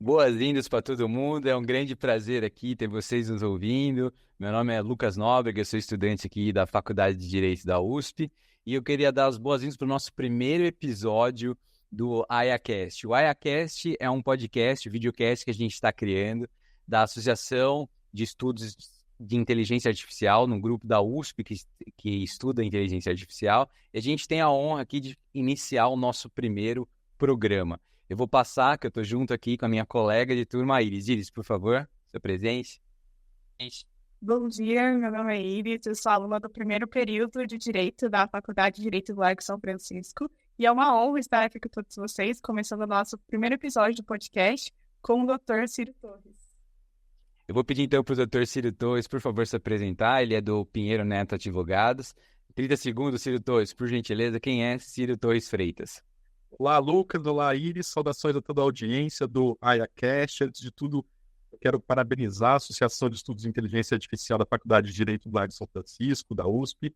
Boas-vindas para todo mundo, é um grande prazer aqui ter vocês nos ouvindo. Meu nome é Lucas Nóbrega, eu sou estudante aqui da Faculdade de Direito da USP e eu queria dar as boas-vindas para o nosso primeiro episódio do AyaCast. O AyaCast é um podcast, videocast que a gente está criando da Associação de Estudos de Inteligência Artificial, num grupo da USP que estuda inteligência artificial, e a gente tem a honra aqui de iniciar o nosso primeiro programa. Eu vou passar, que eu estou junto aqui com a minha colega de turma, Iris. Iris, por favor, seu presente. Bom dia, meu nome é Iris, eu sou aluna do primeiro período de Direito da Faculdade de Direito do Largo São Francisco, e é uma honra estar aqui com todos vocês, começando o nosso primeiro episódio do podcast com o Dr. Ciro Torres. Eu vou pedir então para o Dr. Ciro Torres, por favor, se apresentar. Ele é do Pinheiro Neto Advogados. 30 segundos, Ciro Torres, por gentileza. Quem é Ciro Torres Freitas? Olá, Lucas. Olá, Iris. Saudações a toda a audiência do AyaCast. Antes de tudo, eu quero parabenizar a Associação de Estudos de Inteligência Artificial da Faculdade de Direito do Largo de São Francisco, da USP,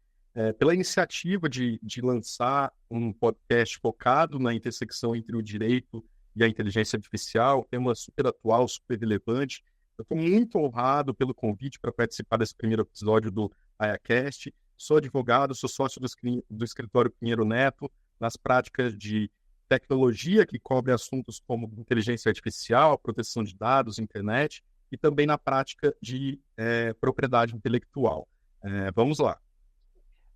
pela iniciativa de lançar um podcast focado na intersecção entre o direito e a inteligência artificial, tema super atual, super relevante. Eu estou muito honrado pelo convite para participar desse primeiro episódio do AyaCast. Sou advogado, sou sócio do escritório Pinheiro Neto, nas práticas de tecnologia que cobre assuntos como inteligência artificial, proteção de dados, internet, e também na prática de propriedade intelectual. Vamos lá.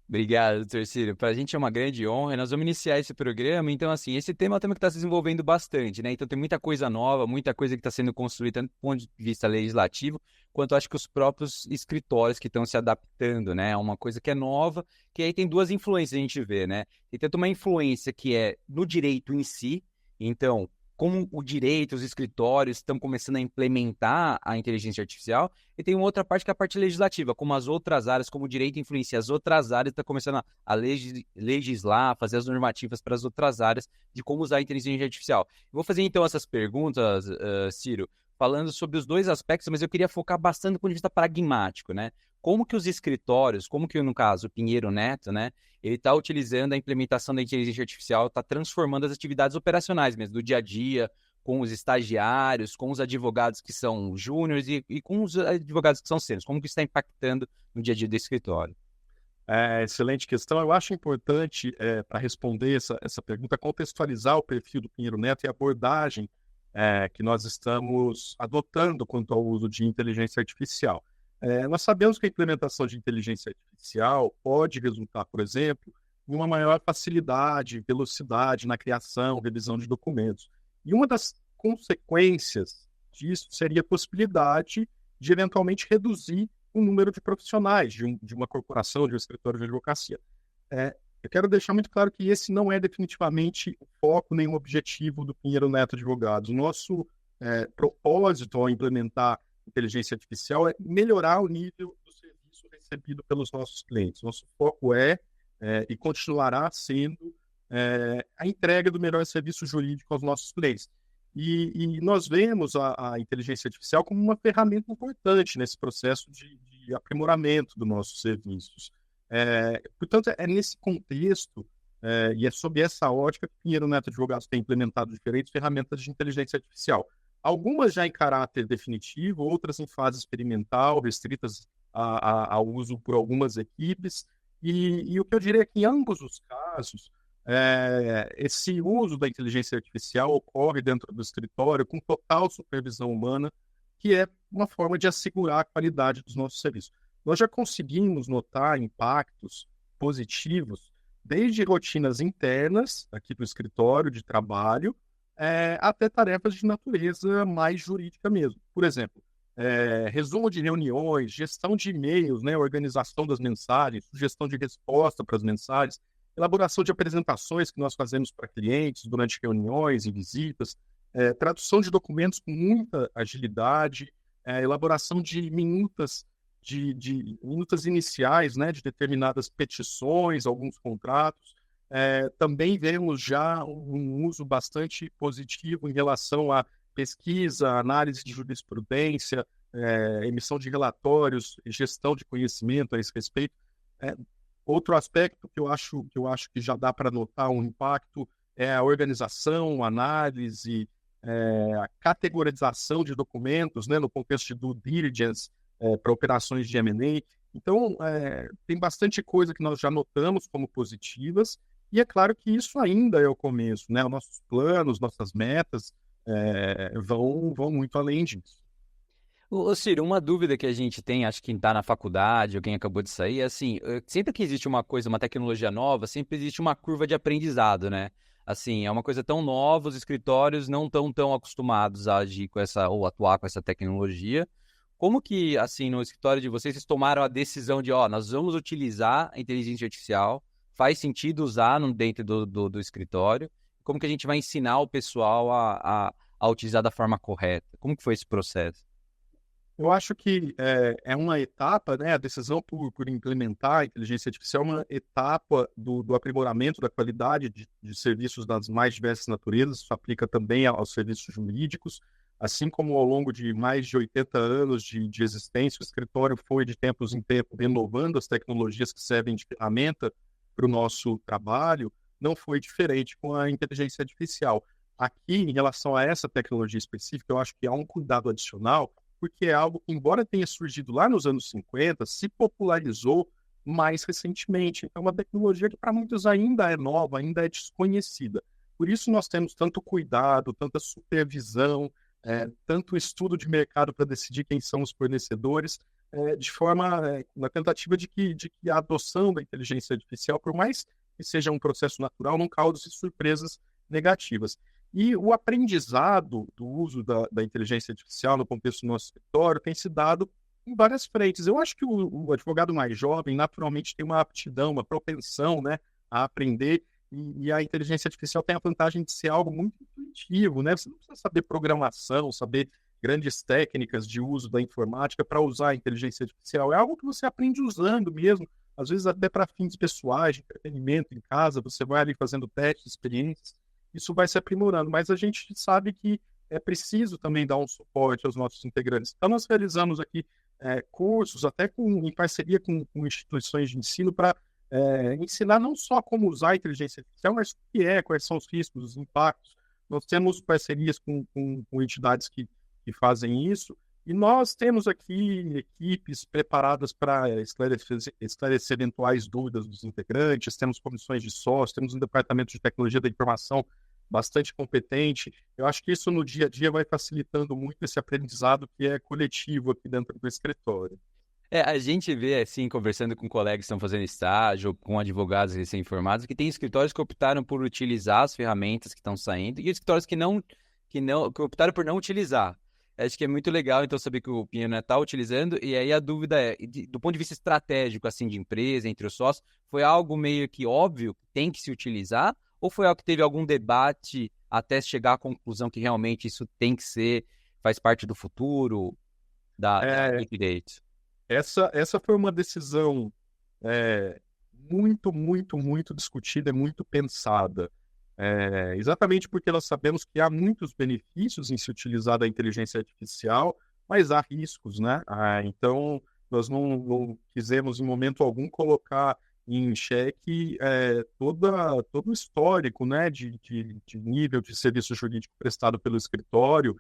Obrigado, doutor Ciro. Para a gente é uma grande honra. Nós vamos iniciar esse programa. Então, assim, esse tema é um tema que está se desenvolvendo bastante, né? Então, tem muita coisa nova, muita coisa que está sendo construída, tanto do ponto de vista legislativo, quanto acho que os próprios escritórios que estão se adaptando, né? É uma coisa que é nova, que aí tem duas influências a gente vê, né? Tem tanto uma influência que é no direito em si, então, como o direito, os escritórios estão começando a implementar a inteligência artificial, e tem uma outra parte que é a parte legislativa, como as outras áreas, como o direito influencia as outras áreas, está começando a legislar, fazer as normativas para as outras áreas de como usar a inteligência artificial. Eu vou fazer então essas perguntas, Ciro, falando sobre os dois aspectos, mas eu queria focar bastante do ponto de vista pragmático, né? Como que os escritórios, como que no caso o Pinheiro Neto, né, ele está utilizando a implementação da inteligência artificial, está transformando as atividades operacionais mesmo, do dia a dia, com os estagiários, com os advogados que são júniores e com os advogados que são sêniores. Como que isso está impactando no dia a dia do escritório? Excelente questão. Eu acho importante, para responder essa pergunta, contextualizar o perfil do Pinheiro Neto e a abordagem que nós estamos adotando quanto ao uso de inteligência artificial. Nós sabemos que a implementação de inteligência artificial pode resultar, por exemplo, em uma maior facilidade, velocidade na criação, revisão de documentos. E uma das consequências disso seria a possibilidade de eventualmente reduzir o número de profissionais de uma corporação, de um escritório de advocacia. Eu quero deixar muito claro que esse não é definitivamente o foco nem o objetivo do Pinheiro Neto Advogados. O nosso propósito ao implementar inteligência artificial é melhorar o nível do serviço recebido pelos nossos clientes. Nosso foco e continuará sendo a entrega do melhor serviço jurídico aos nossos clientes. E nós vemos a inteligência artificial como uma ferramenta importante nesse processo de aprimoramento dos nossos serviços. Portanto, é nesse contexto e é sob essa ótica que o Pinheiro Neto Advogados tem implementado diferentes ferramentas de inteligência artificial. Algumas já em caráter definitivo, outras em fase experimental, restritas ao uso por algumas equipes. E o que eu diria é que em ambos os casos, esse uso da inteligência artificial ocorre dentro do escritório com total supervisão humana, que é uma forma de assegurar a qualidade dos nossos serviços. Nós já conseguimos notar impactos positivos, desde rotinas internas aqui do escritório de trabalho, até tarefas de natureza mais jurídica mesmo. Por exemplo, resumo de reuniões, gestão de e-mails, né, organização das mensagens, sugestão de resposta para as mensagens, elaboração de apresentações que nós fazemos para clientes durante reuniões e visitas, tradução de documentos com muita agilidade, elaboração de minutas minutas iniciais, né, de determinadas petições, alguns contratos. Também vemos já um uso bastante positivo em relação à pesquisa, análise de jurisprudência, emissão de relatórios, gestão de conhecimento a esse respeito. Outro aspecto que eu acho que já dá para notar um impacto é a organização, análise a categorização de documentos, né, no contexto de due diligence, para operações de M&A. Então, tem bastante coisa que nós já notamos como positivas, e é claro que isso ainda é o começo, né? Os nossos planos, nossas metas vão muito além disso. Ô, Ciro, uma dúvida que a gente tem, acho que quem está na faculdade ou quem acabou de sair, é assim, sempre que existe uma coisa, uma tecnologia nova, sempre existe uma curva de aprendizado, né? Assim, é uma coisa tão nova, os escritórios não estão tão acostumados a agir com essa, ou atuar com essa tecnologia. Como que, assim, no escritório de vocês tomaram a decisão de, ó, nós vamos utilizar a inteligência artificial, faz sentido usar dentro do escritório? Como que a gente vai ensinar o pessoal a utilizar da forma correta? Como que foi esse processo? Eu acho que é uma etapa, né? A decisão por implementar a inteligência artificial é uma etapa do aprimoramento da qualidade de serviços das mais diversas naturezas. Isso aplica também aos serviços jurídicos, assim como ao longo de mais de 80 anos de existência, o escritório foi, de tempos em tempos, renovando as tecnologias que servem de ferramenta para o nosso trabalho. Não foi diferente com a inteligência artificial. Aqui, em relação a essa tecnologia específica, eu acho que há um cuidado adicional, porque é algo que, embora tenha surgido lá nos anos 50, se popularizou mais recentemente. Então, é uma tecnologia que para muitos ainda é nova, ainda é desconhecida. Por isso, nós temos tanto cuidado, tanta supervisão, tanto estudo de mercado para decidir quem são os fornecedores, de forma, na tentativa de que a adoção da inteligência artificial, por mais que seja um processo natural, não cause surpresas negativas. E o aprendizado do uso da inteligência artificial no contexto do nosso escritório tem se dado em várias frentes. Eu acho que o advogado mais jovem, naturalmente, tem uma aptidão, uma propensão, né, a aprender, e a inteligência artificial tem a vantagem de ser algo muito intuitivo, né? Você não precisa saber programação, saber grandes técnicas de uso da informática para usar a inteligência artificial. É algo que você aprende usando mesmo, às vezes até para fins pessoais, de entretenimento em casa, você vai ali fazendo testes, experiências. Isso vai se aprimorando, mas a gente sabe que é preciso também dar um suporte aos nossos integrantes. Então, nós realizamos aqui cursos, até em parceria com instituições de ensino, para ensinar não só como usar a inteligência artificial, mas o que quais são os riscos, os impactos. Nós temos parcerias com entidades que fazem isso, e nós temos aqui equipes preparadas para esclarecer eventuais dúvidas dos integrantes, temos comissões de sócios, temos um departamento de tecnologia da informação bastante competente. Eu acho que isso no dia a dia vai facilitando muito esse aprendizado que é coletivo aqui dentro do escritório. A gente vê, assim, conversando com colegas que estão fazendo estágio, com advogados recém-formados, que tem escritórios que optaram por utilizar as ferramentas que estão saindo e escritórios que optaram por não utilizar. Acho que é muito legal, então, saber que o Pinheiro está utilizando, e aí a dúvida é, do ponto de vista estratégico, assim, de empresa, entre os sócios, foi algo meio que óbvio, que tem que se utilizar, ou foi algo que teve algum debate até chegar à conclusão que realmente isso tem que ser, faz parte do futuro da Liquidate? Essa foi uma decisão muito, muito, muito discutida, muito pensada. Exatamente porque nós sabemos que há muitos benefícios em se utilizar da inteligência artificial, mas há riscos, né? Então, nós não quisemos, em momento algum, colocar em xeque todo o histórico, né, de nível de serviço jurídico prestado pelo escritório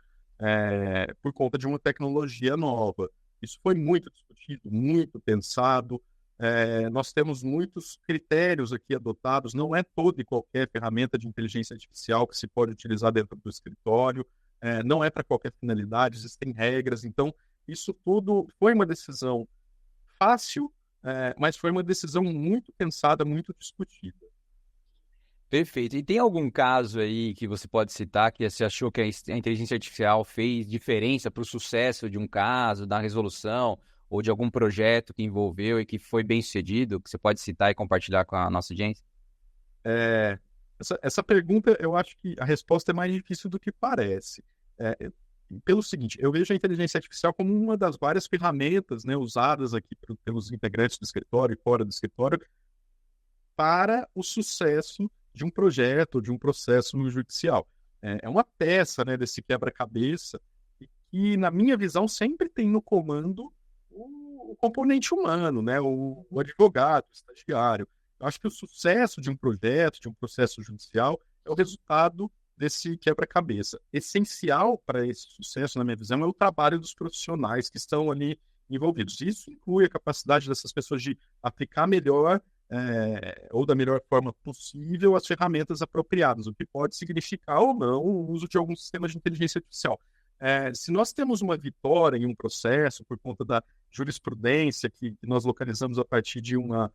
por conta de uma tecnologia nova. Isso foi muito discutido, muito pensado. Nós temos muitos critérios aqui adotados, não é toda e qualquer ferramenta de inteligência artificial que se pode utilizar dentro do escritório, não é para qualquer finalidade, existem regras. Então, isso tudo foi uma decisão fácil, mas foi uma decisão muito pensada, muito discutida. Perfeito. E tem algum caso aí que você pode citar que você achou que a inteligência artificial fez diferença para o sucesso de um caso, da resolução, ou de algum projeto que envolveu e que foi bem sucedido, que você pode citar e compartilhar com a nossa audiência? Essa pergunta, eu acho que a resposta é mais difícil do que parece. Pelo seguinte, eu vejo a inteligência artificial como uma das várias ferramentas, né, usadas aqui pelos integrantes do escritório e fora do escritório para o sucesso de um projeto, de um processo judicial. É uma peça, né, desse quebra-cabeça que, na minha visão, sempre tem no comando o componente humano, né, o advogado, o estagiário. Eu acho que o sucesso de um projeto, de um processo judicial, é o resultado desse quebra-cabeça. Essencial para esse sucesso, na minha visão, é o trabalho dos profissionais que estão ali envolvidos. Isso inclui a capacidade dessas pessoas de aplicar melhor ou da melhor forma possível as ferramentas apropriadas, o que pode significar ou não o uso de alguns sistemas de inteligência artificial. Se nós temos uma vitória em um processo por conta da jurisprudência que nós localizamos a partir de uma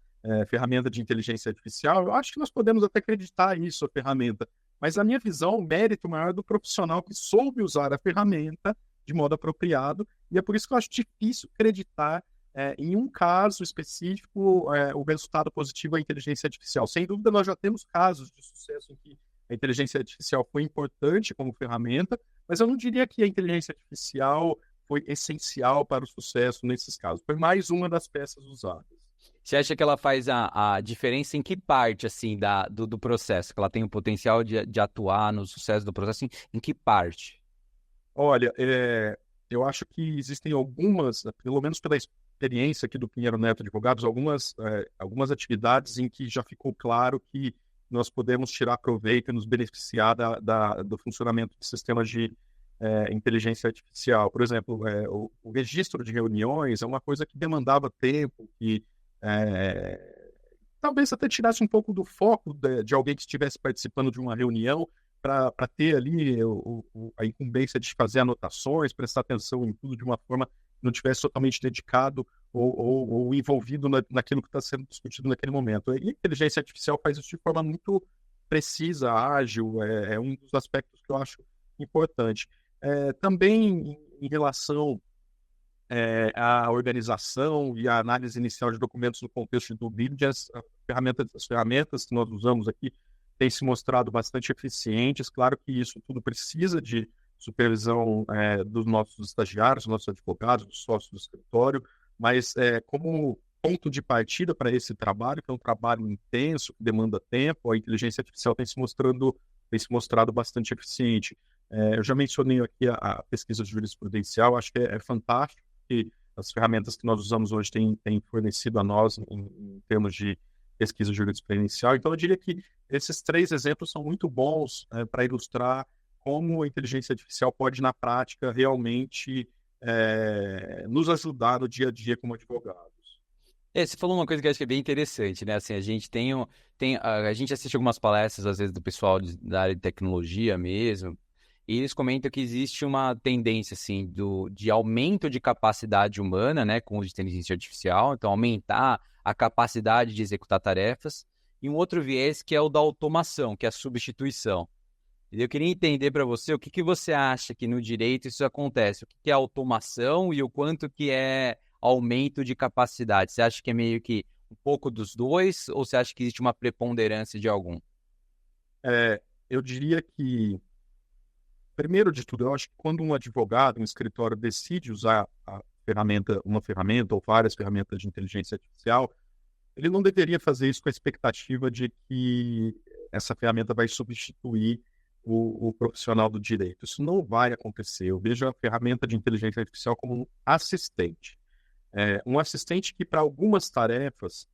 ferramenta de inteligência artificial, eu acho que nós podemos até acreditar isso, a ferramenta. Mas, na minha visão, o mérito maior é do profissional que soube usar a ferramenta de modo apropriado, e é por isso que eu acho difícil acreditar em um caso específico o resultado positivo da inteligência artificial. Sem dúvida, nós já temos casos de sucesso em que a inteligência artificial foi importante como ferramenta, mas eu não diria que a inteligência artificial foi essencial para o sucesso nesses casos. Foi mais uma das peças usadas. Você acha que ela faz a diferença em que parte, assim, do processo? Que ela tem o potencial de atuar no sucesso do processo? Em que parte? Olha, eu acho que existem algumas, pelo menos pela experiência aqui do Pinheiro Neto Advogados, algumas atividades em que já ficou claro que nós podemos tirar proveito e nos beneficiar do funcionamento de sistemas de inteligência artificial. Por exemplo, o registro de reuniões é uma coisa que demandava tempo, que talvez até tirasse um pouco do foco de alguém que estivesse participando de uma reunião para ter ali a incumbência de fazer anotações, prestar atenção em tudo de uma forma que não estivesse totalmente dedicado ou envolvido naquilo que está sendo discutido naquele momento. E a inteligência artificial faz isso de forma muito precisa, ágil, é um dos aspectos que eu acho importante. Também em relação à organização e à análise inicial de documentos no contexto de due diligence, as ferramentas que nós usamos aqui têm se mostrado bastante eficientes. Claro que isso tudo precisa de supervisão dos nossos estagiários, dos nossos advogados, dos sócios do escritório, mas como ponto de partida para esse trabalho, que é um trabalho intenso, que demanda tempo, a inteligência artificial tem se mostrado bastante eficiente. Eu já mencionei aqui a pesquisa jurisprudencial, acho que é fantástico que as ferramentas que nós usamos hoje têm fornecido a nós em termos de pesquisa jurisprudencial. Então, eu diria que esses 3 exemplos são muito bons para ilustrar como a inteligência artificial pode, na prática, realmente nos ajudar no dia a dia como advogados. Você falou uma coisa que eu acho que é bem interessante, né? Assim, a gente a gente assiste algumas palestras, às vezes, do pessoal da área de tecnologia mesmo, e eles comentam que existe uma tendência, assim, de aumento de capacidade humana, né, com o uso de inteligência artificial, então aumentar a capacidade de executar tarefas, e um outro viés que é o da automação, que é a substituição. E eu queria entender para você o que você acha que no direito isso acontece, o que é automação e o quanto que é aumento de capacidade. Você acha que é meio que um pouco dos dois ou você acha que existe uma preponderância de algum? Eu diria que, primeiro de tudo, eu acho que quando um advogado, um escritório decide usar uma ferramenta ou várias ferramentas de inteligência artificial, ele não deveria fazer isso com a expectativa de que essa ferramenta vai substituir o profissional do direito. Isso não vai acontecer. Eu vejo a ferramenta de inteligência artificial como um assistente. Um assistente que, para algumas tarefas,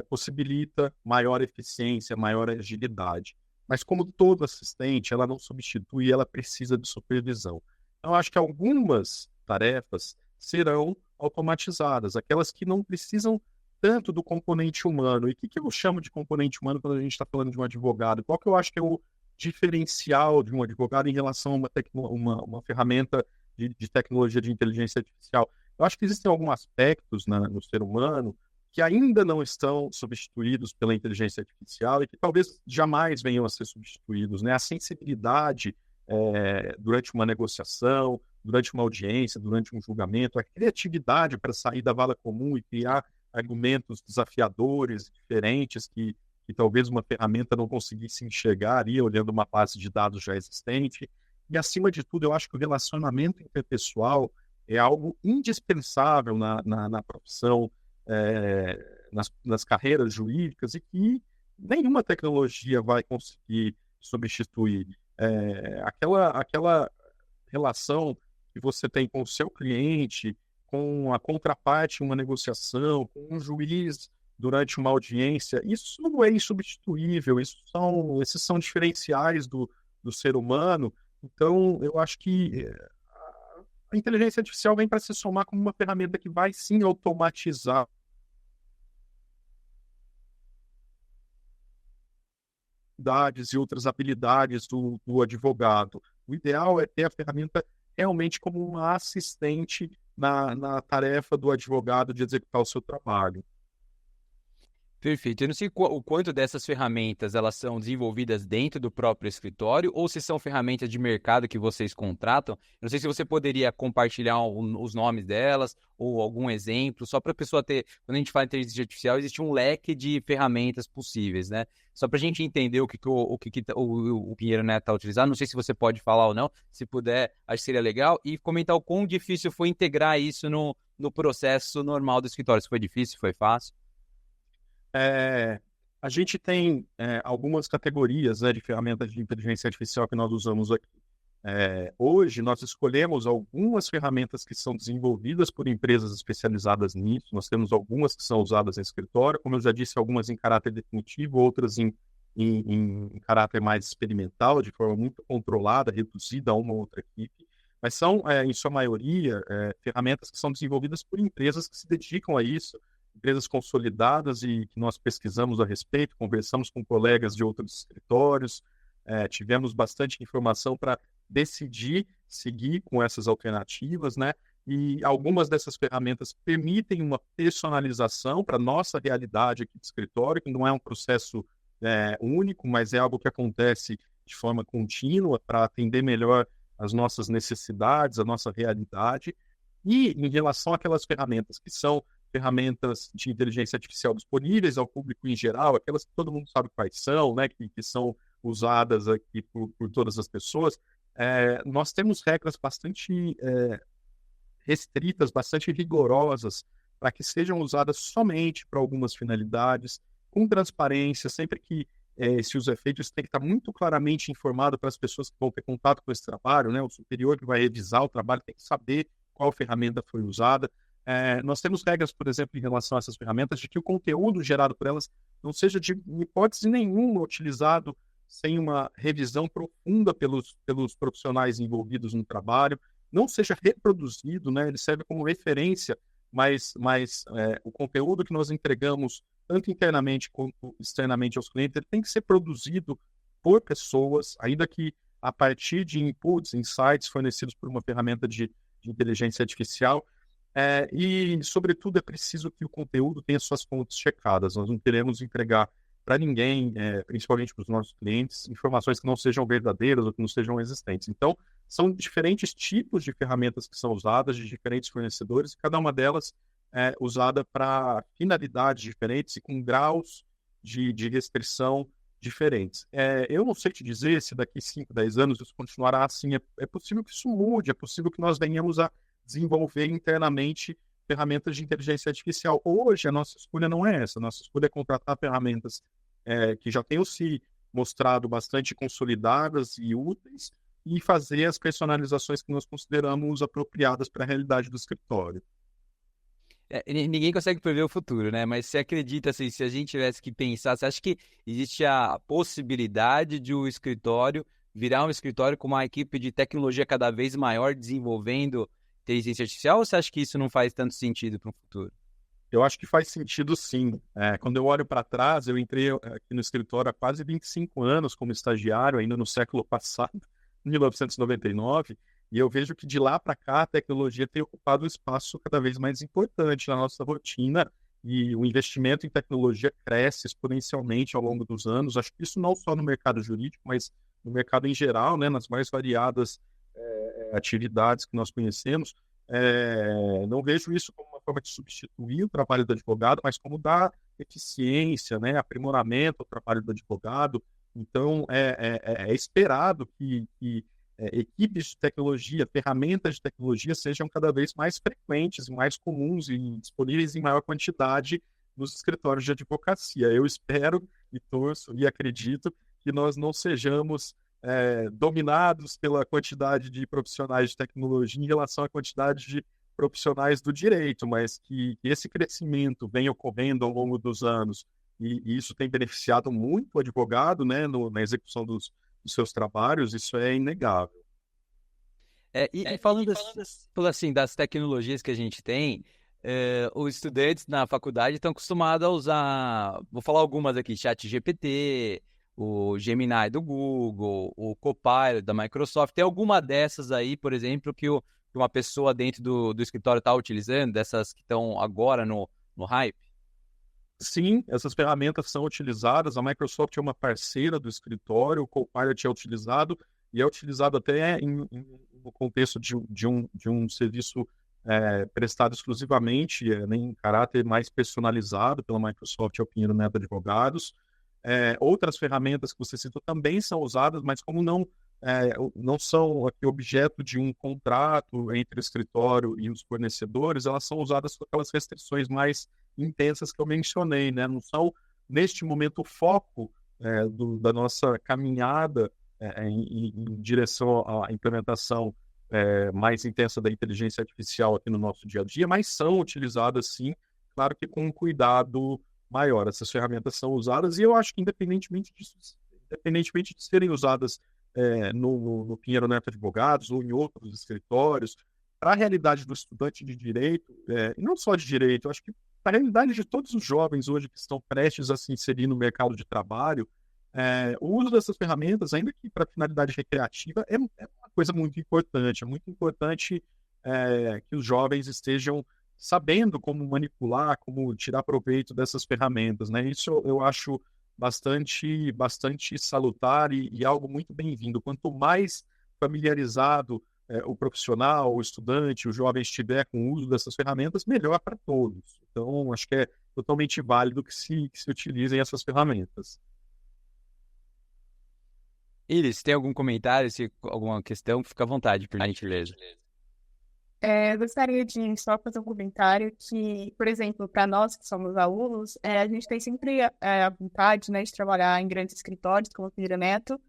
possibilita maior eficiência, maior agilidade. Mas, como todo assistente, ela não substitui, ela precisa de supervisão. Então, eu acho que algumas tarefas serão automatizadas, aquelas que não precisam tanto do componente humano. E o que eu chamo de componente humano quando a gente está falando de um advogado? Qual que eu acho que é o diferencial de um advogado em relação a uma ferramenta de tecnologia de inteligência artificial? Eu acho que existem alguns aspectos no ser humano que ainda não estão substituídos pela inteligência artificial e que talvez jamais venham a ser substituídos, né? A sensibilidade durante uma negociação, durante uma audiência, durante um julgamento, a criatividade para sair da vala comum e criar argumentos desafiadores, diferentes, que talvez uma ferramenta não conseguisse enxergar ali, olhando uma base de dados já existente. E, acima de tudo, eu acho que o relacionamento interpessoal é algo indispensável na profissão, nas carreiras jurídicas, e que nenhuma tecnologia vai conseguir substituir. Aquela relação que você tem com o seu cliente, com a contraparte em uma negociação, com um juiz durante uma audiência, isso não é insubstituível. Esses são diferenciais do do ser humano. Então, eu acho que a inteligência artificial vem para se somar como uma ferramenta que vai sim automatizar e outras habilidades do advogado. O ideal é ter a ferramenta realmente como uma assistente na tarefa do advogado de executar o seu trabalho. Perfeito. Eu não sei o quanto dessas ferramentas elas são desenvolvidas dentro do próprio escritório ou se são ferramentas de mercado que vocês contratam. Eu não sei se você poderia compartilhar os nomes delas ou algum exemplo, só para a pessoa ter... Quando a gente fala em inteligência artificial, existe um leque de ferramentas possíveis, né? Só para a gente entender o que o Pinheiro Neto está utilizando. Não sei se você pode falar ou não. Se puder, acho que seria legal. E comentar o quão difícil foi integrar isso no processo normal do escritório. Se foi difícil, se foi fácil. A gente tem algumas categorias, né, de ferramentas de inteligência artificial que nós usamos aqui. Hoje, nós escolhemos algumas ferramentas que são desenvolvidas por empresas especializadas nisso. Nós temos algumas que são usadas em escritório, como eu já disse, algumas em caráter definitivo, outras em caráter mais experimental, de forma muito controlada, reduzida a uma ou outra equipe. Mas são, em sua maioria, ferramentas que são desenvolvidas por empresas que se dedicam a isso, empresas consolidadas e que nós pesquisamos a respeito, conversamos com colegas de outros escritórios, tivemos bastante informação para decidir seguir com essas alternativas, né? E algumas dessas ferramentas permitem uma personalização para a nossa realidade aqui de escritório, que não é um processo único, mas é algo que acontece de forma contínua para atender melhor as nossas necessidades, a nossa realidade. E em relação àquelas ferramentas que são ferramentas de inteligência artificial disponíveis ao público em geral, aquelas que todo mundo sabe quais são, né, que são usadas aqui por todas as pessoas, nós temos regras bastante restritas, bastante rigorosas, para que sejam usadas somente para algumas finalidades, com transparência, sempre que se os efeitos têm que estar muito claramente informado para as pessoas que vão ter contato com esse trabalho, né, o superior que vai revisar o trabalho tem que saber qual ferramenta foi usada. Nós temos regras, por exemplo, em relação a essas ferramentas, de que o conteúdo gerado por elas não seja de hipótese nenhuma utilizado sem uma revisão profunda pelos profissionais envolvidos no trabalho, não seja reproduzido, né? Ele serve como referência, mas o conteúdo que nós entregamos, tanto internamente quanto externamente aos clientes, ele tem que ser produzido por pessoas, ainda que a partir de inputs, insights fornecidos por uma ferramenta de inteligência artificial. E, sobretudo, é preciso que o conteúdo tenha suas fontes checadas. Nós não queremos entregar para ninguém, principalmente para os nossos clientes, informações que não sejam verdadeiras ou que não sejam existentes. Então, são diferentes tipos de ferramentas que são usadas, de diferentes fornecedores, e cada uma delas é usada para finalidades diferentes e com graus de restrição diferentes. Eu não sei te dizer se daqui 5, 10 anos isso continuará assim. É possível que isso mude, é possível que nós venhamos a desenvolver internamente ferramentas de inteligência artificial. Hoje, a nossa escolha não é essa. A nossa escolha é contratar ferramentas que já tenham se mostrado bastante consolidadas e úteis e fazer as personalizações que nós consideramos apropriadas para a realidade do escritório. Ninguém consegue prever o futuro, né? Mas você acredita, assim, se a gente tivesse que pensar, você acha que existe a possibilidade de o escritório virar um escritório com uma equipe de tecnologia cada vez maior desenvolvendo inteligência artificial, ou você acha que isso não faz tanto sentido para o futuro? Eu acho que faz sentido, sim. Quando eu olho para trás, eu entrei aqui no escritório há quase 25 anos como estagiário, ainda no século passado, 1999, e eu vejo que de lá para cá a tecnologia tem ocupado um espaço cada vez mais importante na nossa rotina e o investimento em tecnologia cresce exponencialmente ao longo dos anos. Acho que isso não só no mercado jurídico, mas no mercado em geral, né, nas mais variadas atividades que nós conhecemos. Não vejo isso como uma forma de substituir o trabalho do advogado, mas como dar eficiência, né, aprimoramento ao trabalho do advogado. Então, é esperado que equipes de tecnologia, ferramentas de tecnologia sejam cada vez mais frequentes, mais comuns e disponíveis em maior quantidade nos escritórios de advocacia. Eu espero e torço e acredito que nós não sejamos dominados pela quantidade de profissionais de tecnologia em relação à quantidade de profissionais do direito, mas que esse crescimento vem ocorrendo ao longo dos anos e isso tem beneficiado muito o advogado, né, na execução dos dos seus trabalhos, isso é inegável. E falando assim, das tecnologias que a gente tem, os estudantes na faculdade estão acostumados a usar, vou falar algumas aqui, ChatGPT, o Gemini do Google, o Copilot da Microsoft. Tem alguma dessas aí, por exemplo, que uma pessoa dentro do escritório está utilizando, dessas que estão agora no hype? Sim, essas ferramentas são utilizadas. A Microsoft é uma parceira do escritório, o Copilot é utilizado e é utilizado até no contexto de um serviço prestado exclusivamente, em caráter mais personalizado pela Microsoft, é o Pinheiro Neto Advogados. Outras ferramentas que você citou também são usadas, mas como não são aqui objeto de um contrato entre o escritório e os fornecedores, elas são usadas com aquelas restrições mais intensas que eu mencionei, né? Não são, neste momento, o foco da nossa caminhada em direção à implementação mais intensa da inteligência artificial aqui no nosso dia a dia, mas são utilizadas, sim, claro que com um cuidado maior. Essas ferramentas são usadas e eu acho que, independentemente de serem usadas no Pinheiro Neto Advogados ou em outros escritórios, para a realidade do estudante de direito, e não só de direito, eu acho que para a realidade de todos os jovens hoje que estão prestes a se inserir no mercado de trabalho, o uso dessas ferramentas, ainda que para finalidade recreativa, é uma coisa muito importante. É muito importante que os jovens estejam sabendo como manipular, como tirar proveito dessas ferramentas, né? Isso eu acho bastante salutar e algo muito bem-vindo. Quanto mais familiarizado o profissional, o estudante, o jovem estiver com o uso dessas ferramentas, melhor para todos. Então, acho que é totalmente válido que se utilizem essas ferramentas. Iris, tem algum comentário, alguma questão? Fica à vontade, por gentileza. Eu gostaria de só fazer um comentário que, por exemplo, para nós que somos alunos, a gente tem sempre a vontade, né, de trabalhar em grandes escritórios, como o Pinheiro Neto.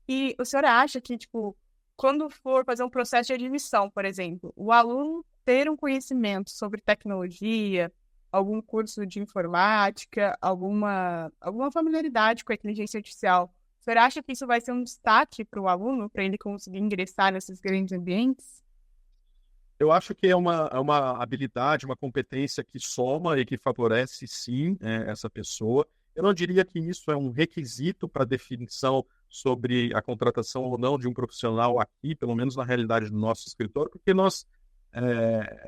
E o senhor acha que, tipo, quando for fazer um processo de admissão, por exemplo, o aluno ter um conhecimento sobre tecnologia, algum curso de informática, alguma familiaridade com a inteligência artificial, o senhor acha que isso vai ser um destaque para o aluno, para ele conseguir ingressar nesses grandes ambientes? Eu acho que é uma habilidade, uma competência que soma e que favorece, sim, essa pessoa. Eu não diria que isso é um requisito para definição sobre a contratação ou não de um profissional aqui, pelo menos na realidade do nosso escritório, porque nós,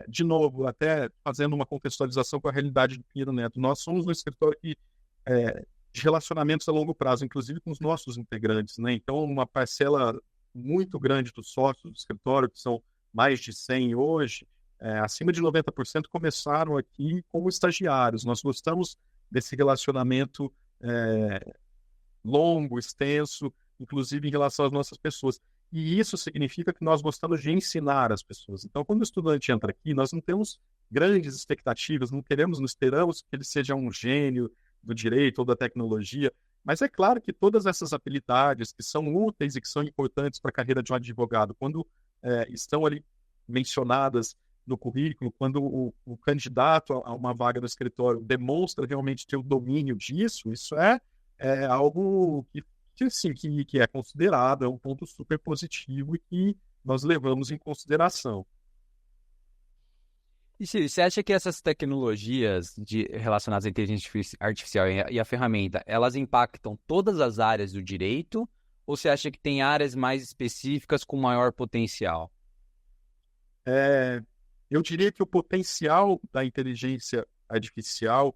de novo, até fazendo uma contextualização com a realidade do Pinheiro Neto, nós somos um escritório de relacionamentos a longo prazo, inclusive com os nossos integrantes, né? Então, uma parcela muito grande dos sócios do escritório, que são mais de 100 hoje, acima de 90% começaram aqui como estagiários. Nós gostamos desse relacionamento longo, extenso, inclusive em relação às nossas pessoas. E isso significa que nós gostamos de ensinar as pessoas. Então, quando o estudante entra aqui, nós não temos grandes expectativas, não esperamos que ele seja um gênio do direito ou da tecnologia, mas é claro que todas essas habilidades que são úteis e que são importantes para a carreira de um advogado, quando estão ali mencionadas no currículo, quando o candidato a uma vaga no escritório demonstra realmente ter o domínio disso, isso é algo que é considerado, é um ponto super positivo e que nós levamos em consideração. E Ciro, você acha que essas tecnologias relacionadas à inteligência artificial e a ferramenta, elas impactam todas as áreas do direito? Ou você acha que tem áreas mais específicas com maior potencial? Eu diria que o potencial da inteligência artificial,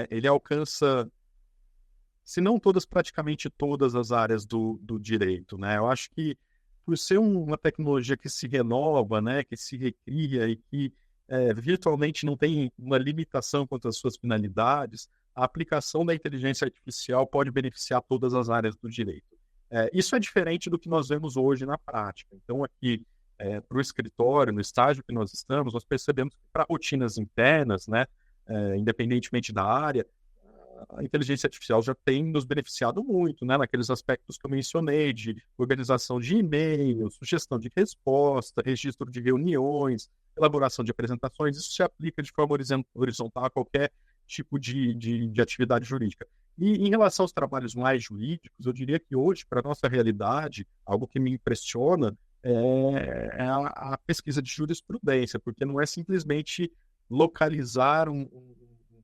ele alcança, se não todas, praticamente todas as áreas do direito, né? Eu acho que por ser uma tecnologia que se renova, né, que se recria e que virtualmente não tem uma limitação quanto às suas finalidades, a aplicação da inteligência artificial pode beneficiar todas as áreas do direito. Isso é diferente do que nós vemos hoje na prática. Então, aqui, para o escritório, no estágio que nós estamos, nós percebemos que para rotinas internas, né, independentemente da área, a inteligência artificial já tem nos beneficiado muito, né, naqueles aspectos que eu mencionei, de organização de e-mail, sugestão de resposta, registro de reuniões, elaboração de apresentações. Isso se aplica de forma horizontal a qualquer tipo de atividade jurídica. E em relação aos trabalhos mais jurídicos, eu diria que hoje, para a nossa realidade, algo que me impressiona é a pesquisa de jurisprudência, porque não é simplesmente localizar um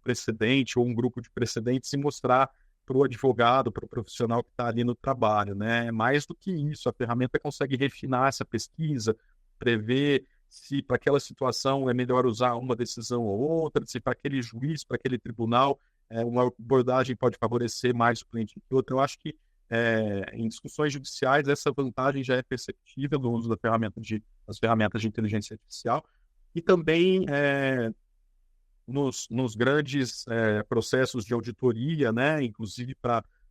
precedente ou um grupo de precedentes e mostrar para o advogado, para o profissional que está ali no trabalho, né? É mais do que isso, a ferramenta consegue refinar essa pesquisa, prever se para aquela situação é melhor usar uma decisão ou outra, se para aquele juiz, para aquele tribunal, uma abordagem pode favorecer mais o cliente que outra. Eu acho que em discussões judiciais essa vantagem já é perceptível no uso das ferramentas de inteligência artificial e também nos grandes processos de auditoria, né, inclusive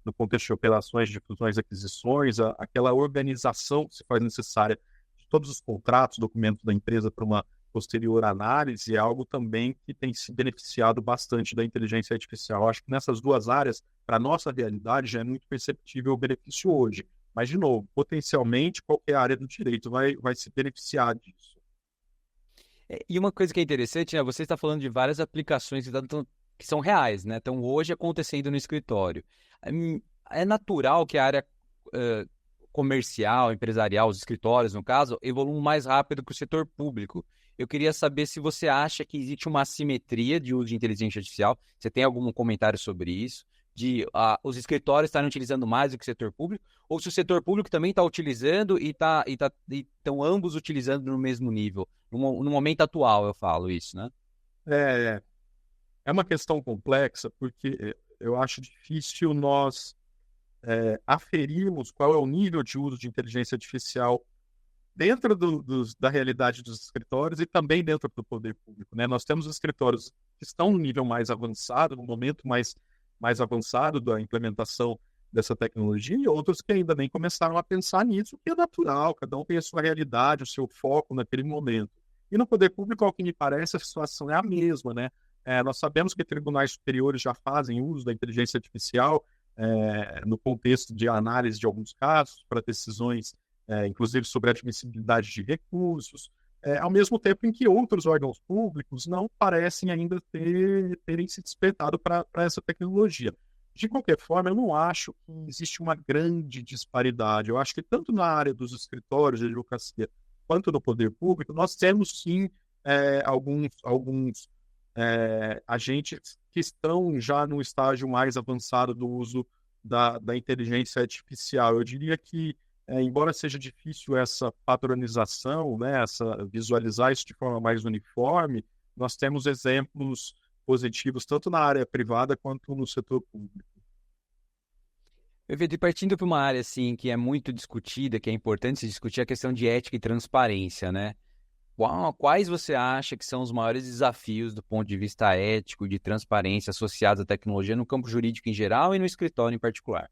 no contexto de operações de fusões e aquisições, aquela organização que se faz necessária de todos os contratos, documentos da empresa para uma posterior análise, é algo também que tem se beneficiado bastante da inteligência artificial. Acho que nessas duas áreas, para a nossa realidade, já é muito perceptível o benefício hoje. Mas, de novo, potencialmente, qualquer área do direito vai se beneficiar disso. E uma coisa que é interessante, né? Você está falando de várias aplicações que são reais, né? Estão hoje acontecendo no escritório. É natural que a área comercial, empresarial, os escritórios, no caso, evoluam mais rápido que o setor público. Eu queria saber se você acha que existe uma assimetria de uso de inteligência artificial. Você tem algum comentário sobre isso? Os escritórios estarem utilizando mais do que o setor público? Ou se o setor público também está utilizando e estão ambos utilizando no mesmo nível? No momento atual, eu falo isso, né? É uma questão complexa, porque eu acho difícil nós aferirmos qual é o nível de uso de inteligência artificial dentro da realidade dos escritórios e também dentro do poder público, né? Nós temos escritórios que estão no nível mais avançado, no momento mais avançado da implementação dessa tecnologia, e outros que ainda nem começaram a pensar nisso, que é natural, cada um tem a sua realidade, o seu foco naquele momento. E no poder público, ao que me parece, a situação é a mesma, né? Nós sabemos que tribunais superiores já fazem uso da inteligência artificial no contexto de análise de alguns casos, para decisões, inclusive sobre a admissibilidade de recursos, ao mesmo tempo em que outros órgãos públicos não parecem ainda terem se despertado para essa tecnologia. De qualquer forma, eu não acho que existe uma grande disparidade. Eu acho que tanto na área dos escritórios de advocacia quanto no poder público, nós temos sim alguns agentes que estão já no estágio mais avançado do uso da inteligência artificial. Eu diria que, embora seja difícil essa padronização, né, visualizar isso de forma mais uniforme, nós temos exemplos positivos tanto na área privada quanto no setor público. E partindo para uma área assim, que é muito discutida, que é importante se discutir a questão de ética e transparência, né? Quais você acha que são os maiores desafios do ponto de vista ético e de transparência associados à tecnologia no campo jurídico em geral e no escritório em particular?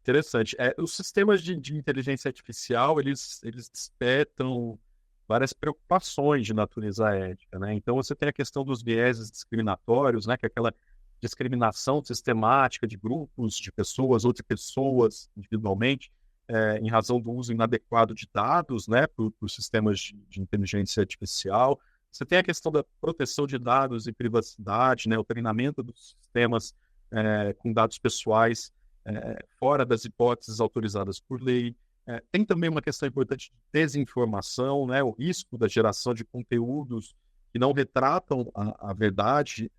Interessante. Os sistemas de inteligência artificial, eles despertam várias preocupações de natureza ética, né? Então, você tem a questão dos vieses discriminatórios, né? Que é aquela discriminação sistemática de grupos, de pessoas ou de pessoas individualmente, em razão do uso inadequado de dados, né? Por sistemas de inteligência artificial. Você tem a questão da proteção de dados e privacidade, né? O treinamento dos sistemas com dados pessoais fora das hipóteses autorizadas por lei. Tem também uma questão importante de desinformação, né? O risco da geração de conteúdos que não retratam a verdade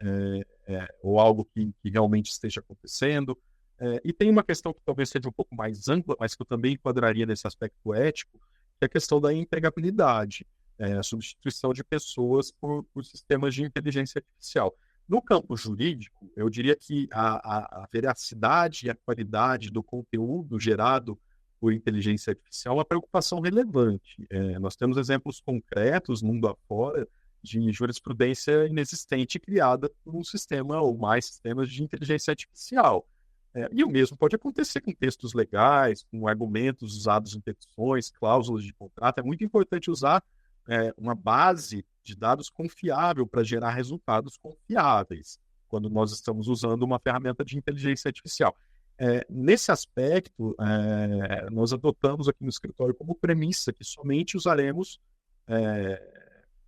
ou algo que realmente esteja acontecendo. E tem uma questão que talvez seja um pouco mais ampla, mas que eu também enquadraria nesse aspecto ético, que é a questão da empregabilidade, a substituição de pessoas por sistemas de inteligência artificial. No campo jurídico, eu diria que a veracidade e a qualidade do conteúdo gerado por inteligência artificial é uma preocupação relevante. Nós temos exemplos concretos, mundo afora, de jurisprudência inexistente criada por um sistema ou mais sistemas de inteligência artificial. E o mesmo pode acontecer com textos legais, com argumentos usados em petições, cláusulas de contrato. É muito importante usar uma base de dados confiável para gerar resultados confiáveis, quando nós estamos usando uma ferramenta de inteligência artificial. Nesse aspecto, nós adotamos aqui no escritório como premissa que somente usaremos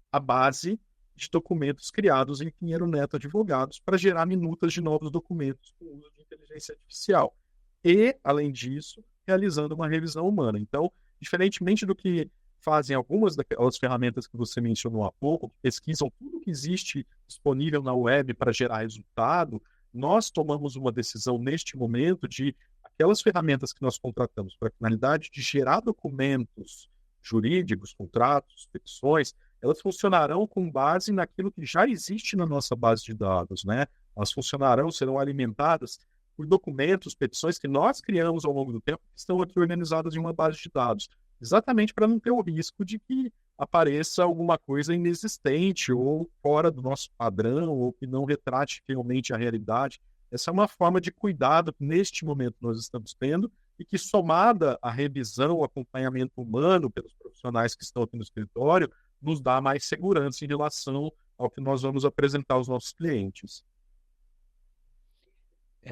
a base de documentos criados em Pinheiro Neto Advogados para gerar minutas de novos documentos com uso de inteligência artificial. E, além disso, realizando uma revisão humana. Então, diferentemente do que fazem algumas daquelas ferramentas que você mencionou há pouco, que pesquisam tudo que existe disponível na web para gerar resultado, nós tomamos uma decisão neste momento de aquelas ferramentas que nós contratamos para a finalidade de gerar documentos jurídicos, contratos, petições, elas funcionarão com base naquilo que já existe na nossa base de dados, né? Elas funcionarão, serão alimentadas por documentos, petições que nós criamos ao longo do tempo, que estão aqui organizadas em uma base de dados, exatamente para não ter o risco de que apareça alguma coisa inexistente ou fora do nosso padrão ou que não retrate realmente a realidade. Essa é uma forma de cuidado que neste momento nós estamos tendo e que, somada à revisão, ao acompanhamento humano pelos profissionais que estão aqui no escritório, nos dá mais segurança em relação ao que nós vamos apresentar aos nossos clientes.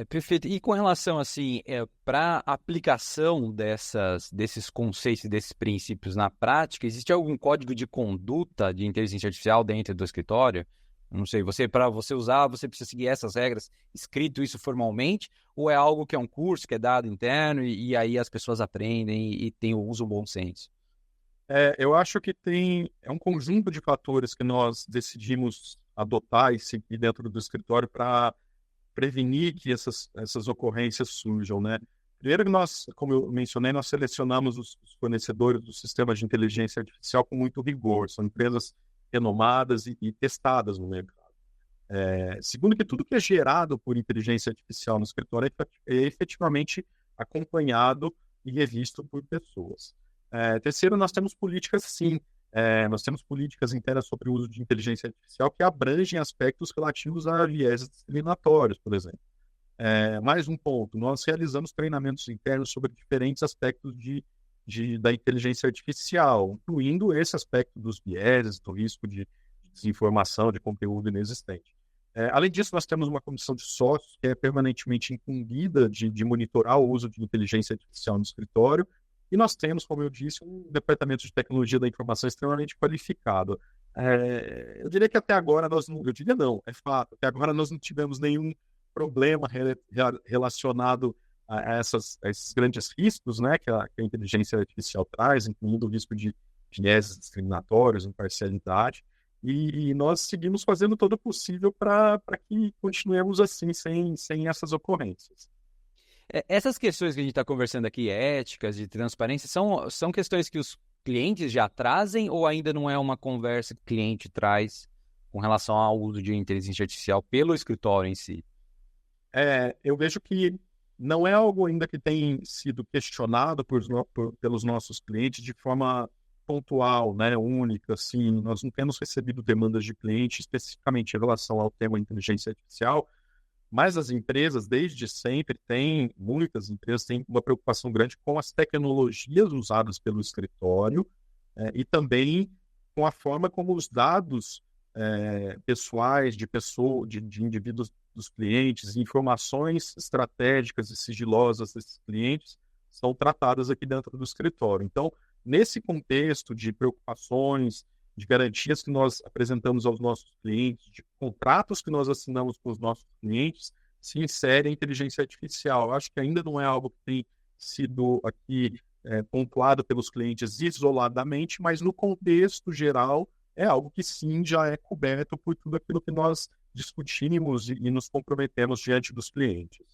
Perfeito. E com relação, assim, para a aplicação desses conceitos, desses princípios na prática, existe algum código de conduta de inteligência artificial dentro do escritório? Não sei, para você usar, você precisa seguir essas regras, escrito isso formalmente, ou é algo que é um curso, que é dado interno, e aí as pessoas aprendem e tem o uso bom senso? Eu acho que é um conjunto de fatores que nós decidimos adotar e seguir dentro do escritório para prevenir que essas ocorrências surjam, né? Primeiro que nós, como eu mencionei, nós selecionamos os fornecedores do sistema de inteligência artificial com muito rigor. São empresas renomadas e testadas no mercado. Segundo que tudo que é gerado por inteligência artificial no escritório é efetivamente acompanhado e revisto por pessoas. Terceiro, nós temos políticas, sim. Nós temos políticas internas sobre o uso de inteligência artificial que abrangem aspectos relativos a viéses discriminatórios, por exemplo. Mais um ponto, nós realizamos treinamentos internos sobre diferentes aspectos da inteligência artificial, incluindo esse aspecto dos viéses, do risco de desinformação, de conteúdo inexistente. Além disso, nós temos uma comissão de sócios que é permanentemente incumbida de monitorar o uso de inteligência artificial no escritório. E nós temos, como eu disse, um departamento de tecnologia da informação extremamente qualificado. Eu diria que até agora é fato, até agora nós não tivemos nenhum problema relacionado a esses grandes riscos, né, que a inteligência artificial traz, incluindo o risco de viéses discriminatórios, imparcialidade. E nós seguimos fazendo todo o possível para que continuemos assim, sem essas ocorrências. Essas questões que a gente está conversando aqui, éticas, de transparência, são questões que os clientes já trazem ou ainda não é uma conversa que o cliente traz com relação ao uso de inteligência artificial pelo escritório em si? Eu vejo que não é algo ainda que tem sido questionado pelos nossos clientes de forma pontual, né, única, assim. Nós não temos recebido demandas de cliente especificamente em relação ao tema inteligência artificial, mas as empresas, desde sempre, muitas empresas têm uma preocupação grande com as tecnologias usadas pelo escritório e também com a forma como os dados pessoais de indivíduos dos clientes, informações estratégicas e sigilosas desses clientes são tratadas aqui dentro do escritório. Então, nesse contexto de preocupações, de garantias que nós apresentamos aos nossos clientes, de contratos que nós assinamos com os nossos clientes, se insere a inteligência artificial. Eu acho que ainda não é algo que tem sido aqui pontuado pelos clientes isoladamente, mas no contexto geral é algo que sim já é coberto por tudo aquilo que nós discutimos e nos comprometemos diante dos clientes.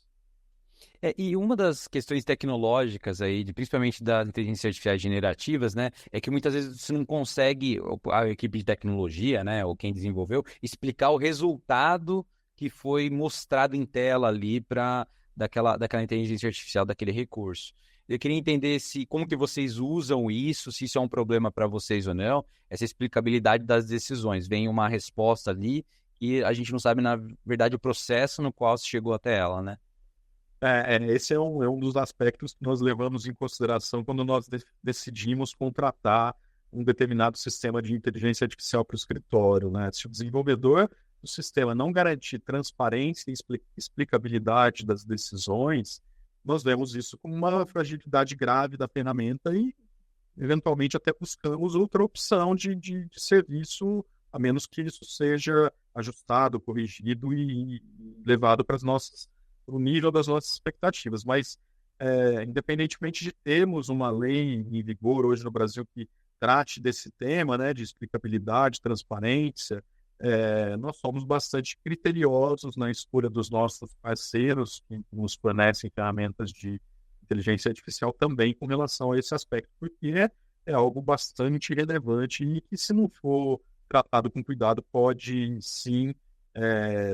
E uma das questões tecnológicas aí, principalmente das inteligências artificiais generativas, né, é que muitas vezes você não consegue, a equipe de tecnologia, né, ou quem desenvolveu, explicar o resultado que foi mostrado em tela ali daquela inteligência artificial, daquele recurso. Eu queria entender como que vocês usam isso, se isso é um problema para vocês ou não, essa explicabilidade das decisões. Vem uma resposta ali e a gente não sabe, na verdade, o processo no qual se chegou até ela, né? Esse é um dos aspectos que nós levamos em consideração quando nós decidimos contratar um determinado sistema de inteligência artificial para o escritório, né? Se o desenvolvedor do sistema não garantir transparência e explicabilidade das decisões, nós vemos isso como uma fragilidade grave da ferramenta e, eventualmente, até buscamos outra opção de serviço a menos que isso seja ajustado, corrigido e levado para o nível das nossas expectativas. Mas, independentemente de termos uma lei em vigor hoje no Brasil que trate desse tema, né, de explicabilidade, transparência, nós somos bastante criteriosos na escolha dos nossos parceiros que nos fornecem ferramentas de inteligência artificial também com relação a esse aspecto, porque é algo bastante relevante e que, se não for tratado com cuidado, pode sim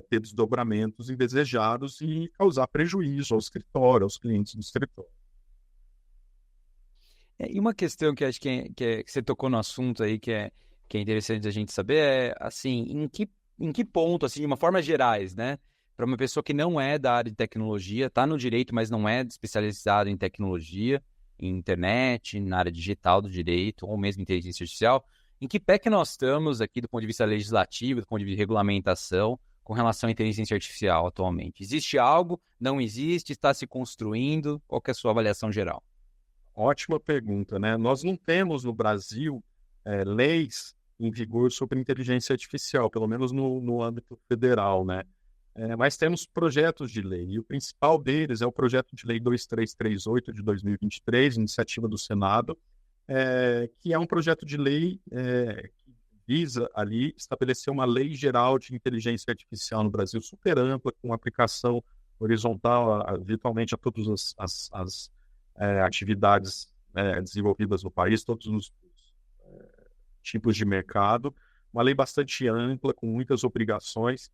ter desdobramentos indesejados e causar prejuízo ao escritório, aos clientes do escritório. E uma questão que acho que você tocou no assunto aí, que é interessante a gente saber, é assim, em que ponto, assim, de uma forma gerais, né? Para uma pessoa que não é da área de tecnologia, está no direito, mas não é especializado em tecnologia, em internet, na área digital do direito, ou mesmo inteligência artificial, em que pé que nós estamos aqui do ponto de vista legislativo, do ponto de vista de regulamentação, com relação à inteligência artificial atualmente? Existe algo? Não existe? Está se construindo? Qual que é a sua avaliação geral? Ótima pergunta, né? Nós não temos no Brasil leis em vigor sobre inteligência artificial, pelo menos no âmbito federal, né? Mas temos projetos de lei, e o principal deles é o projeto de lei 2338 de 2023, iniciativa do Senado, que é um projeto de lei que visa ali estabelecer uma lei geral de inteligência artificial no Brasil super ampla, com aplicação horizontal virtualmente a todas as atividades desenvolvidas no país, todos os tipos de mercado, uma lei bastante ampla, com muitas obrigações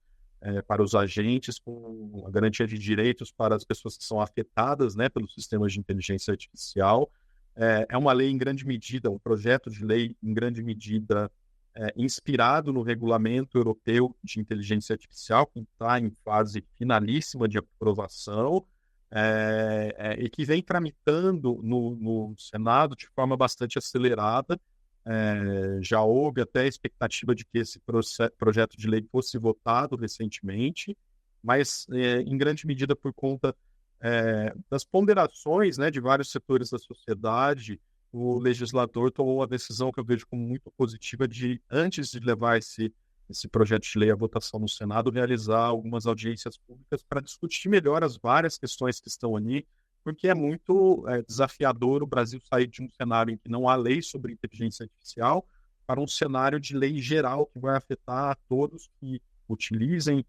para os agentes, com a garantia de direitos para as pessoas que são afetadas, né, pelos sistemas de inteligência artificial. É uma lei em grande medida, um projeto de lei em grande medida inspirado no regulamento europeu de inteligência artificial, que está em fase finalíssima de aprovação, e que vem tramitando no Senado de forma bastante acelerada. Já houve até a expectativa de que esse projeto de lei fosse votado recentemente, mas em grande medida por conta das ponderações, né, de vários setores da sociedade, o legislador tomou uma decisão que eu vejo como muito positiva de, antes de levar esse projeto de lei à votação no Senado, realizar algumas audiências públicas para discutir melhor as várias questões que estão ali, porque é muito desafiador o Brasil sair de um cenário em que não há lei sobre inteligência artificial para um cenário de lei geral que vai afetar a todos que utilizem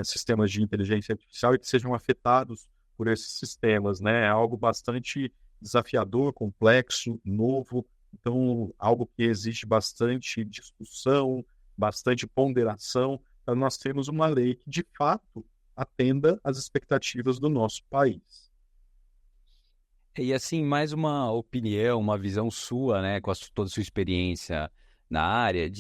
sistemas de inteligência artificial e que sejam afetados por esses sistemas, né? É algo bastante desafiador, complexo, novo, então algo que exige bastante discussão, bastante ponderação, para nós termos uma lei que, de fato, atenda às expectativas do nosso país. E assim, mais uma opinião, uma visão sua, né, com toda a sua experiência na área,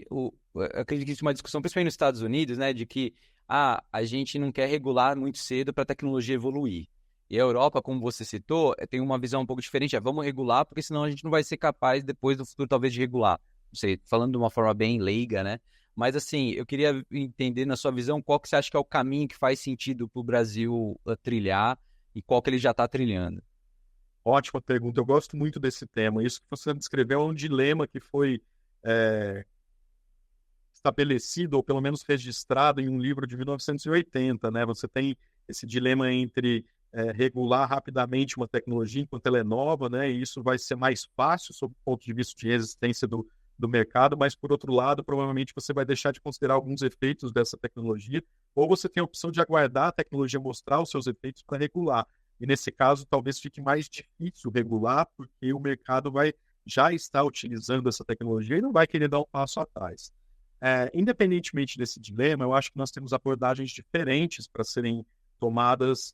eu acredito que existe uma discussão, principalmente nos Estados Unidos, né, de que a gente não quer regular muito cedo para a tecnologia evoluir. E a Europa, como você citou, tem uma visão um pouco diferente, vamos regular, porque senão a gente não vai ser capaz, depois do futuro, talvez, de regular. Não sei, falando de uma forma bem leiga, né? Mas assim, eu queria entender, na sua visão, qual que você acha que é o caminho que faz sentido para o Brasil trilhar e qual que ele já está trilhando. Ótima pergunta, eu gosto muito desse tema. Isso que você descreveu é um dilema que foi estabelecido, ou pelo menos registrado, em um livro de 1980, né? Você tem esse dilema entre regular rapidamente uma tecnologia enquanto ela é nova, né? E isso vai ser mais fácil sob o ponto de vista de resistência do mercado, mas, por outro lado, provavelmente você vai deixar de considerar alguns efeitos dessa tecnologia, ou você tem a opção de aguardar a tecnologia mostrar os seus efeitos para regular. E, nesse caso, talvez fique mais difícil regular, porque o mercado já está utilizando essa tecnologia e não vai querer dar um passo atrás. Independentemente desse dilema, eu acho que nós temos abordagens diferentes para serem tomadas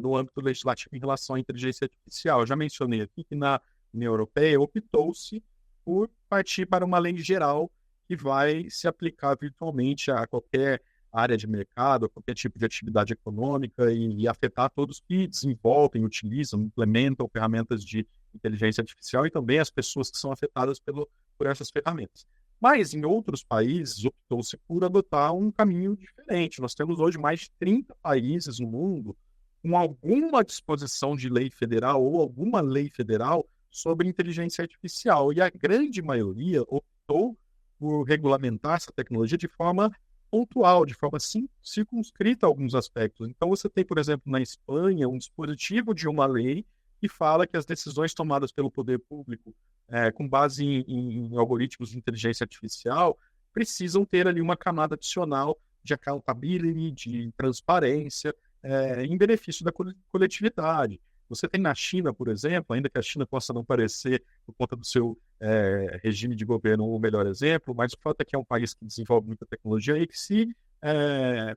no âmbito legislativo em relação à inteligência artificial. Eu já mencionei aqui que na União Europeia optou-se por partir para uma lei geral que vai se aplicar virtualmente a qualquer área de mercado, a qualquer tipo de atividade econômica e afetar todos que desenvolvem, utilizam, implementam ferramentas de inteligência artificial e também as pessoas que são afetadas por essas ferramentas. Mas em outros países optou-se por adotar um caminho diferente. Nós temos hoje mais de 30 países no mundo com alguma disposição de lei federal ou alguma lei federal sobre inteligência artificial. E a grande maioria optou por regulamentar essa tecnologia de forma pontual, de forma circunscrita a alguns aspectos. Então, você tem, por exemplo, na Espanha, um dispositivo de uma lei que fala que as decisões tomadas pelo poder público, com base em algoritmos de inteligência artificial, precisam ter ali uma camada adicional de accountability, de transparência, em benefício da coletividade. Você tem na China, por exemplo, ainda que a China possa não parecer, por conta do seu regime de governo, o melhor exemplo, mas o fato é que é um país que desenvolve muita tecnologia e que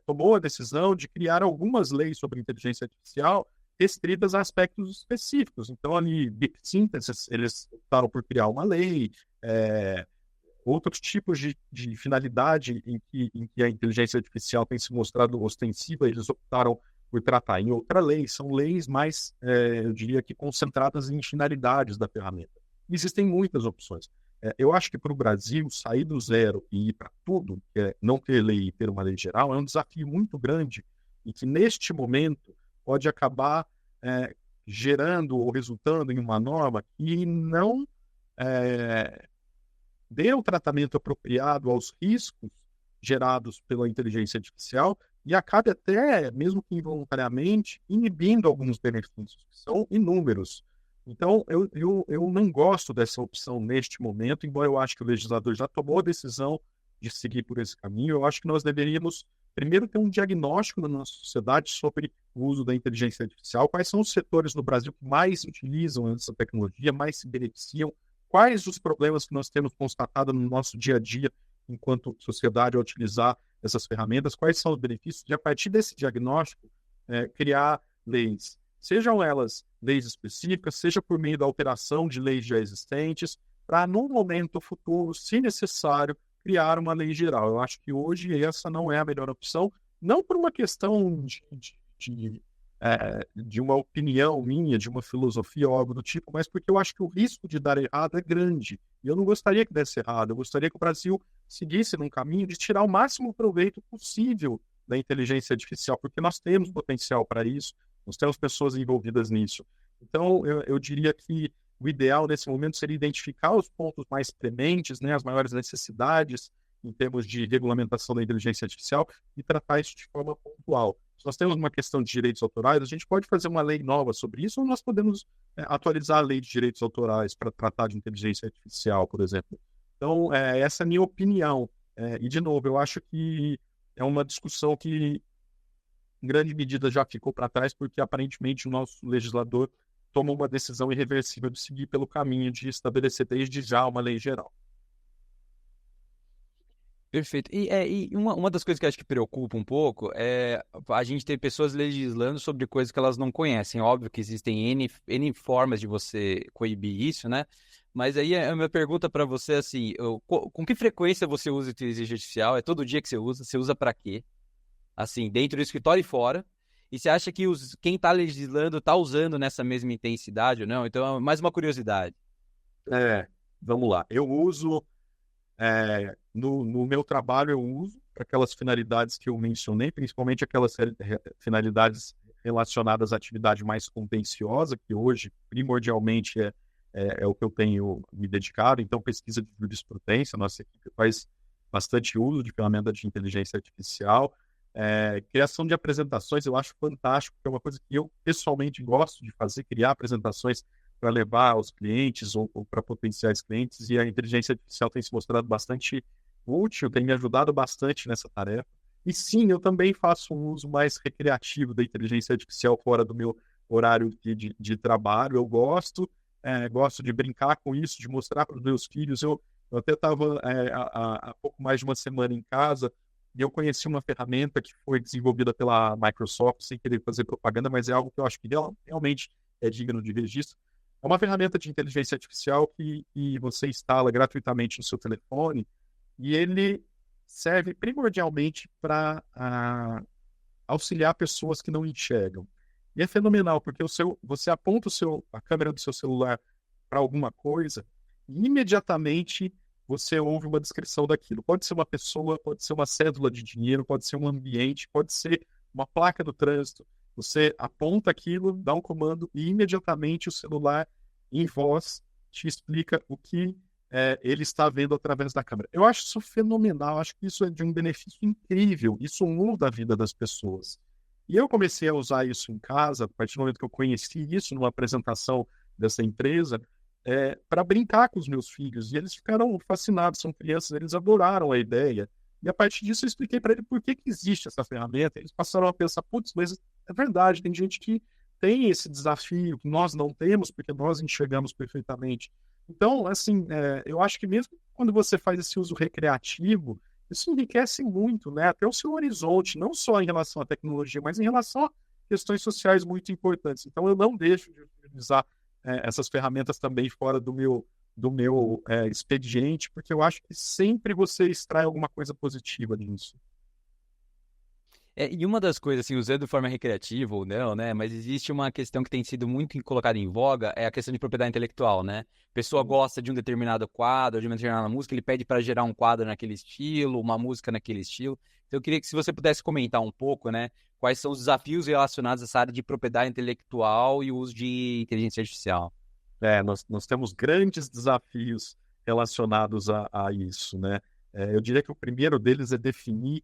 tomou a decisão de criar algumas leis sobre inteligência artificial restritas a aspectos específicos. Então, ali, Deep Synthesis, eles optaram por criar uma lei, outros tipos de finalidade em que a inteligência artificial tem se mostrado ostensiva, eles optaram por tratar em outra lei. São leis mais, eu diria que, concentradas em finalidades da ferramenta. Existem muitas opções. Eu acho que para o Brasil, sair do zero e ir para tudo, que é não ter lei e ter uma lei geral, é um desafio muito grande e que, neste momento, pode acabar gerando ou resultando em uma norma que não dê o tratamento apropriado aos riscos gerados pela inteligência artificial e acabe até, mesmo que involuntariamente, inibindo alguns benefícios, que são inúmeros. Então, eu não gosto dessa opção neste momento, embora eu acho que o legislador já tomou a decisão de seguir por esse caminho. Eu acho que nós deveríamos, primeiro, ter um diagnóstico na nossa sociedade sobre o uso da inteligência artificial, quais são os setores no Brasil que mais utilizam essa tecnologia, mais se beneficiam, quais os problemas que nós temos constatado no nosso dia a dia enquanto sociedade ao utilizar essas ferramentas, quais são os benefícios, e a partir desse diagnóstico, criar leis. Sejam elas leis específicas, seja por meio da alteração de leis já existentes, para, num momento futuro, se necessário, criar uma lei geral. Eu acho que hoje essa não é a melhor opção, não por uma questão de uma opinião minha, de uma filosofia ou algo do tipo, mas porque eu acho que o risco de dar errado é grande. E eu não gostaria que desse errado, eu gostaria que o Brasil seguisse num caminho de tirar o máximo proveito possível da inteligência artificial, porque nós temos potencial para isso, nós temos pessoas envolvidas nisso. Então, eu diria que o ideal nesse momento seria identificar os pontos mais prementes, né, as maiores necessidades em termos de regulamentação da inteligência artificial e tratar isso de forma pontual. Se nós temos uma questão de direitos autorais, a gente pode fazer uma lei nova sobre isso, ou nós podemos atualizar a lei de direitos autorais para tratar de inteligência artificial, por exemplo. Então, essa é a minha opinião. E, de novo, eu acho que é uma discussão que, em grande medida, já ficou para trás, porque, aparentemente, o nosso legislador toma uma decisão irreversível de seguir pelo caminho de estabelecer desde já uma lei geral. Perfeito. E uma das coisas que eu acho que preocupa um pouco é a gente ter pessoas legislando sobre coisas que elas não conhecem. Óbvio que existem N formas de você coibir isso, né? Mas aí a minha pergunta para você é assim, com que frequência você usa inteligência artificial? É todo dia que você usa? Você usa para quê? Assim, dentro do escritório e fora? E você acha que quem está legislando está usando nessa mesma intensidade ou não? Então, mais uma curiosidade. Vamos lá. Eu uso... no meu trabalho eu uso para aquelas finalidades que eu mencionei, principalmente aquelas finalidades relacionadas à atividade mais contenciosa, que hoje primordialmente é o que eu tenho me dedicado. Então, pesquisa de jurisprudência, nossa equipe faz bastante uso de ferramentas de inteligência artificial. Criação de apresentações, eu acho fantástico, que é uma coisa que eu pessoalmente gosto de fazer, criar apresentações para levar aos clientes ou para potenciais clientes, e a inteligência artificial tem se mostrado bastante útil, tem me ajudado bastante nessa tarefa. E sim, eu também faço um uso mais recreativo da inteligência artificial fora do meu horário de trabalho. Eu gosto de brincar com isso, de mostrar para os meus filhos. Eu até estava há pouco mais de uma semana em casa e eu conheci uma ferramenta que foi desenvolvida pela Microsoft, sem querer fazer propaganda, mas é algo que eu acho que realmente é digno de registro. É uma ferramenta de inteligência artificial que você instala gratuitamente no seu telefone e ele serve primordialmente para auxiliar pessoas que não enxergam. E é fenomenal, porque você aponta a câmera do seu celular para alguma coisa e imediatamente você ouve uma descrição daquilo. Pode ser uma pessoa, pode ser uma cédula de dinheiro, pode ser um ambiente, pode ser uma placa do trânsito. Você aponta aquilo, dá um comando e imediatamente o celular, em voz, te explica o que ele está vendo através da câmera. Eu acho isso fenomenal, acho que isso é de um benefício incrível, isso muda a vida das pessoas. E eu comecei a usar isso em casa, a partir do momento que eu conheci isso numa apresentação dessa empresa, para brincar com os meus filhos. E eles ficaram fascinados, são crianças, eles adoraram a ideia. E a partir disso eu expliquei para eles por que existe essa ferramenta. Eles passaram a pensar, putz, mas é verdade, tem gente que tem esse desafio que nós não temos, porque nós enxergamos perfeitamente. Então, assim, eu acho que mesmo quando você faz esse uso recreativo, isso enriquece muito, né? Até o seu horizonte, não só em relação à tecnologia, mas em relação a questões sociais muito importantes. Então, eu não deixo de utilizar essas ferramentas também fora do meu expediente, porque eu acho que sempre você extrai alguma coisa positiva disso. E uma das coisas, assim, usando de forma recreativa ou não, né? Mas existe uma questão que tem sido muito colocada em voga, é a questão de propriedade intelectual, né? A pessoa gosta de um determinado quadro, de uma determinada música, ele pede para gerar um quadro naquele estilo, uma música naquele estilo. Então, eu queria que se você pudesse comentar um pouco, né? Quais são os desafios relacionados a essa área de propriedade intelectual e o uso de inteligência artificial? Nós temos grandes desafios relacionados a isso, né? Eu diria que o primeiro deles é definir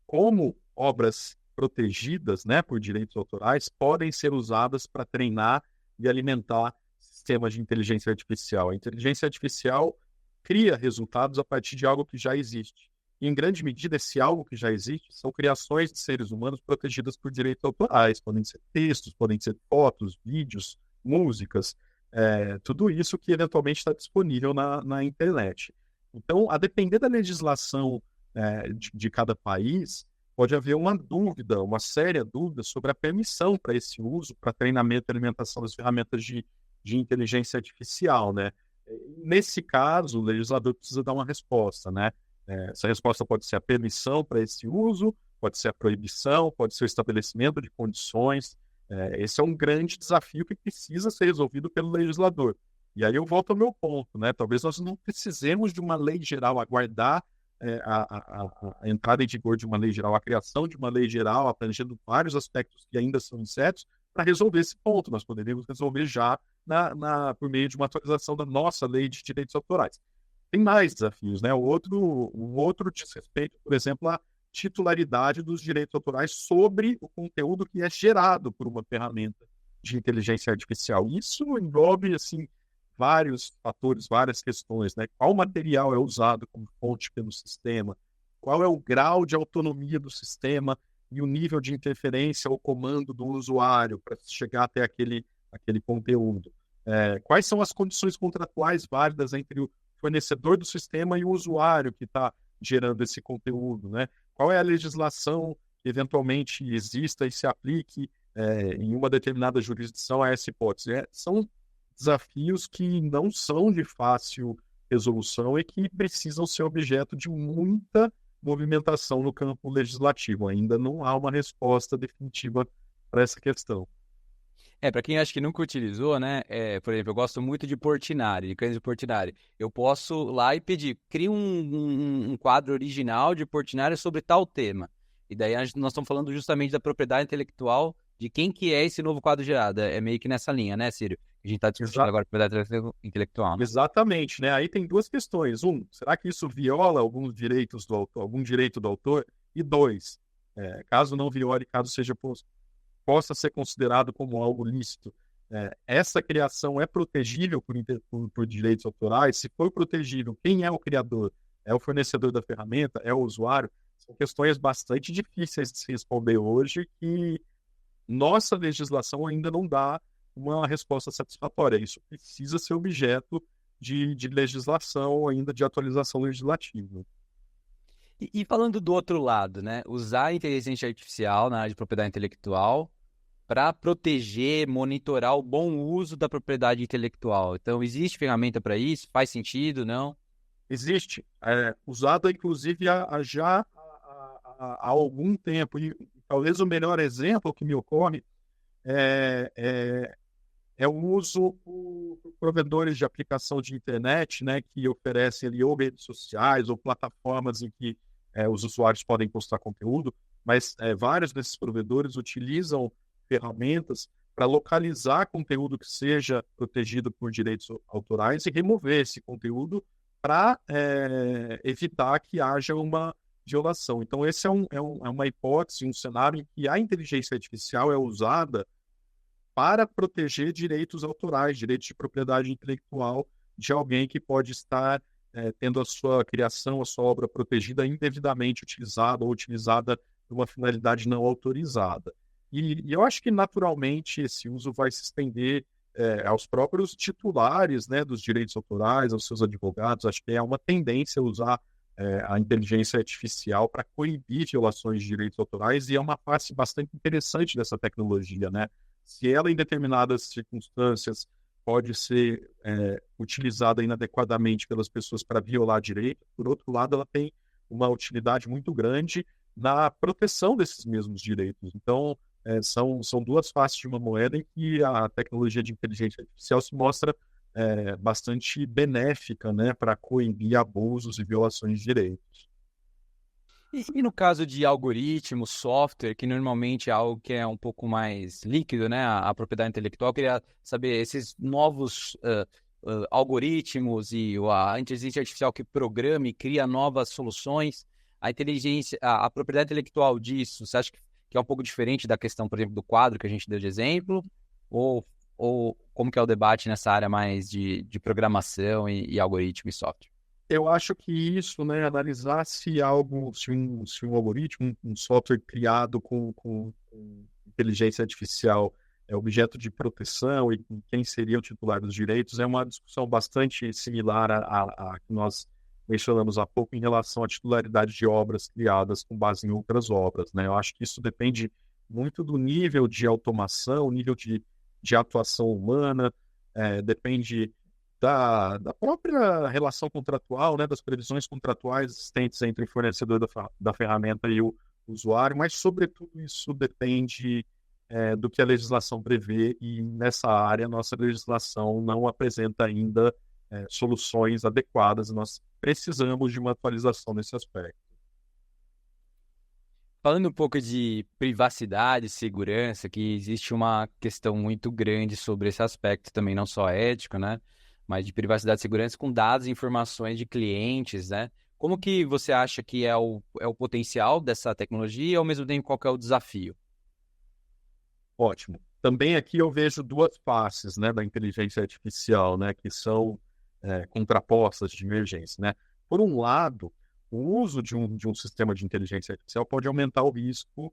como obras protegidas, né, por direitos autorais podem ser usadas para treinar e alimentar sistemas de inteligência artificial. A inteligência artificial cria resultados a partir de algo que já existe. E, em grande medida, esse algo que já existe são criações de seres humanos protegidas por direitos autorais. Podem ser textos, podem ser fotos, vídeos, músicas, tudo isso que eventualmente está disponível na internet. Então, a depender da legislação de cada país, pode haver uma dúvida, uma séria dúvida sobre a permissão para esse uso, para treinamento e alimentação das ferramentas de inteligência artificial, né? Nesse caso, o legislador precisa dar uma resposta, né? Essa resposta pode ser a permissão para esse uso, pode ser a proibição, pode ser o estabelecimento de condições. Esse é um grande desafio que precisa ser resolvido pelo legislador. E aí eu volto ao meu ponto, né? Talvez nós não precisemos de uma lei geral, aguardar a entrada em vigor de uma lei geral, a criação de uma lei geral, abrangendo vários aspectos que ainda são incertos, para resolver esse ponto. Nós poderíamos resolver já por meio de uma atualização da nossa lei de direitos autorais. Tem mais desafios, né? O outro diz respeito, por exemplo, à titularidade dos direitos autorais sobre o conteúdo que é gerado por uma ferramenta de inteligência artificial. Isso envolve, assim, vários fatores, várias questões, né? Qual material é usado como fonte pelo sistema? Qual é o grau de autonomia do sistema e o nível de interferência ou comando do usuário para chegar até aquele conteúdo? Quais são as condições contratuais válidas entre o fornecedor do sistema e o usuário que está gerando esse conteúdo, né? Qual é a legislação que eventualmente exista e se aplique em uma determinada jurisdição a essa hipótese? São desafios que não são de fácil resolução e que precisam ser objeto de muita movimentação no campo legislativo. Ainda não há uma resposta definitiva para essa questão. Para quem acha que nunca utilizou, né? Por exemplo, eu gosto muito de Portinari, de cães de Portinari. Eu posso lá e pedir, cria um quadro original de Portinari sobre tal tema. E daí nós estamos falando justamente da propriedade intelectual de quem que é esse novo quadro gerado. É meio que nessa linha, né, Círio? A gente está discutindo agora a propriedade intelectual. Né? Exatamente, né? Aí tem duas questões. Será que isso viola alguns direitos do autor, algum direito do autor? E dois, caso não viole, caso seja possa ser considerado como algo lícito. Essa criação é protegível por direitos autorais? Se for protegível, quem é o criador? É o fornecedor da ferramenta? É o usuário? São questões bastante difíceis de se responder hoje que nossa legislação ainda não dá uma resposta satisfatória. Isso precisa ser objeto de legislação, ainda de atualização legislativa. E falando do outro lado, né? Usar a inteligência artificial na área de propriedade intelectual para proteger, monitorar o bom uso da propriedade intelectual. Então, existe ferramenta para isso? Faz sentido, não? Existe. Usada, inclusive, já há algum tempo. E talvez o melhor exemplo que me ocorre é o uso por provedores de aplicação de internet, né, que oferecem ali ou redes sociais ou plataformas em que os usuários podem postar conteúdo, mas vários desses provedores utilizam ferramentas para localizar conteúdo que seja protegido por direitos autorais e remover esse conteúdo para evitar que haja uma violação. Então, esse é uma hipótese, um cenário em que a inteligência artificial é usada para proteger direitos autorais, direitos de propriedade intelectual de alguém que pode estar tendo a sua criação, a sua obra protegida indevidamente utilizada ou utilizada por uma finalidade não autorizada. E eu acho que, naturalmente, esse uso vai se estender aos próprios titulares, né, dos direitos autorais, aos seus advogados. Acho que é uma tendência a usar a inteligência artificial para coibir violações de direitos autorais, e é uma face bastante interessante dessa tecnologia, né? Se ela, em determinadas circunstâncias, pode ser utilizada inadequadamente pelas pessoas para violar direitos, por outro lado, ela tem uma utilidade muito grande na proteção desses mesmos direitos. Então, são duas faces de uma moeda em que a tecnologia de inteligência artificial se mostra bastante benéfica, né, para coibir abusos e violações de direitos. E no caso de algoritmo, software, que normalmente é algo que é um pouco mais líquido, né, a propriedade intelectual, eu queria saber esses novos algoritmos e a inteligência artificial que programa e cria novas soluções, a propriedade intelectual disso, você acha que é um pouco diferente da questão, por exemplo, do quadro que a gente deu de exemplo? Ou como que é o debate nessa área mais de programação e algoritmo e software? Eu acho que isso, né, analisar se um algoritmo, um software criado com inteligência artificial é objeto de proteção e quem seria o titular dos direitos, é uma discussão bastante similar à que nós mencionamos há pouco em relação à titularidade de obras criadas com base em outras obras, né? Eu acho que isso depende muito do nível de automação, nível de atuação humana, depende da própria relação contratual, né, das previsões contratuais existentes entre o fornecedor da ferramenta e o usuário, mas, sobretudo, isso depende do que a legislação prevê, e nessa área nossa legislação não apresenta ainda soluções adequadas, e nós precisamos de uma atualização nesse aspecto. Falando um pouco de privacidade e segurança, que existe uma questão muito grande sobre esse aspecto também, não só ético, né? Mas de privacidade e segurança com dados e informações de clientes, né? Como que você acha que é o potencial dessa tecnologia e, ao mesmo tempo, qual que é o desafio? Ótimo. Também aqui eu vejo duas faces, né, da inteligência artificial, né, que são contrapostas de emergência, né? Por um lado, o uso de um sistema de inteligência artificial pode aumentar o risco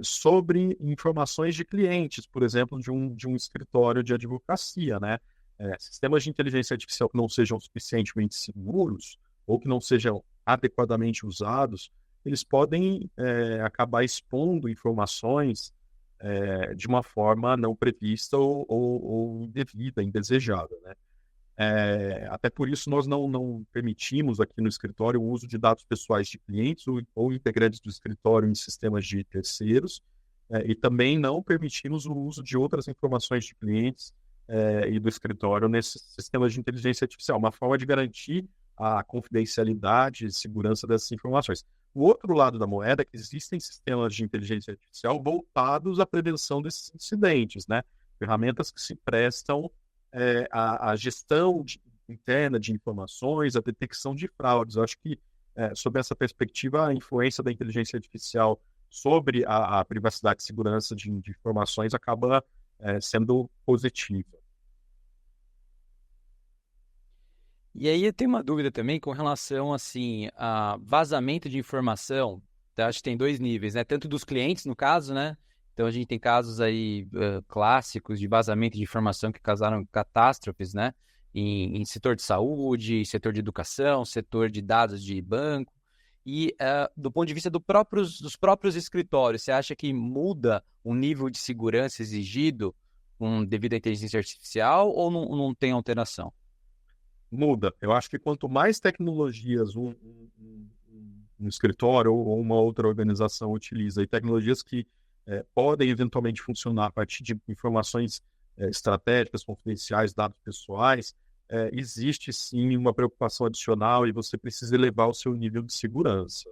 sobre informações de clientes, por exemplo, de um escritório de advocacia, né? Sistemas de inteligência artificial que não sejam suficientemente seguros ou que não sejam adequadamente usados, eles podem acabar expondo informações de uma forma não prevista ou indevida, indesejada, né? Até por isso nós não permitimos aqui no escritório o uso de dados pessoais de clientes ou integrantes do escritório em sistemas de terceiros, e também não permitimos o uso de outras informações de clientes e do escritório nesses sistemas de inteligência artificial, uma forma de garantir a confidencialidade e segurança dessas informações. O outro lado da moeda é que existem sistemas de inteligência artificial voltados à prevenção desses incidentes, né? Ferramentas que se prestam à gestão interna de informações, à detecção de fraudes. Eu acho que, sob essa perspectiva, a influência da inteligência artificial sobre a privacidade e segurança de informações acaba sendo positiva. E aí eu tenho uma dúvida também com relação, assim, a vazamento de informação. Então, acho que tem dois níveis, né? Tanto dos clientes, no caso, né? Então, a gente tem casos aí clássicos de vazamento de informação que causaram catástrofes, né? Em setor de saúde, setor de educação, setor de dados de banco. E do ponto de vista dos próprios escritórios, você acha que muda o nível de segurança exigido devido à inteligência artificial ou não tem alteração? Muda. Eu acho que quanto mais tecnologias um escritório ou uma outra organização utiliza, e tecnologias que podem eventualmente funcionar a partir de informações estratégicas, confidenciais, dados pessoais, existe sim uma preocupação adicional e você precisa elevar o seu nível de segurança.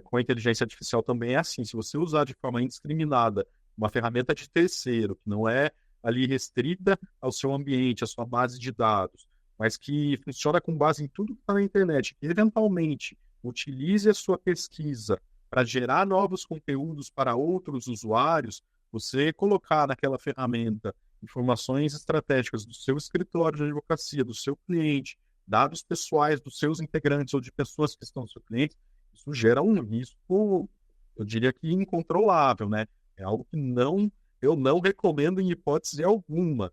Com a inteligência artificial também é assim, se você usar de forma indiscriminada uma ferramenta de terceiro, que não é ali restrita ao seu ambiente, à sua base de dados, mas que funciona com base em tudo que está na internet, que eventualmente utilize a sua pesquisa para gerar novos conteúdos para outros usuários, você colocar naquela ferramenta informações estratégicas do seu escritório de advocacia, do seu cliente, dados pessoais dos seus integrantes ou de pessoas que estão no seu cliente, isso gera um risco, eu diria que incontrolável, né? É algo que eu não recomendo em hipótese alguma.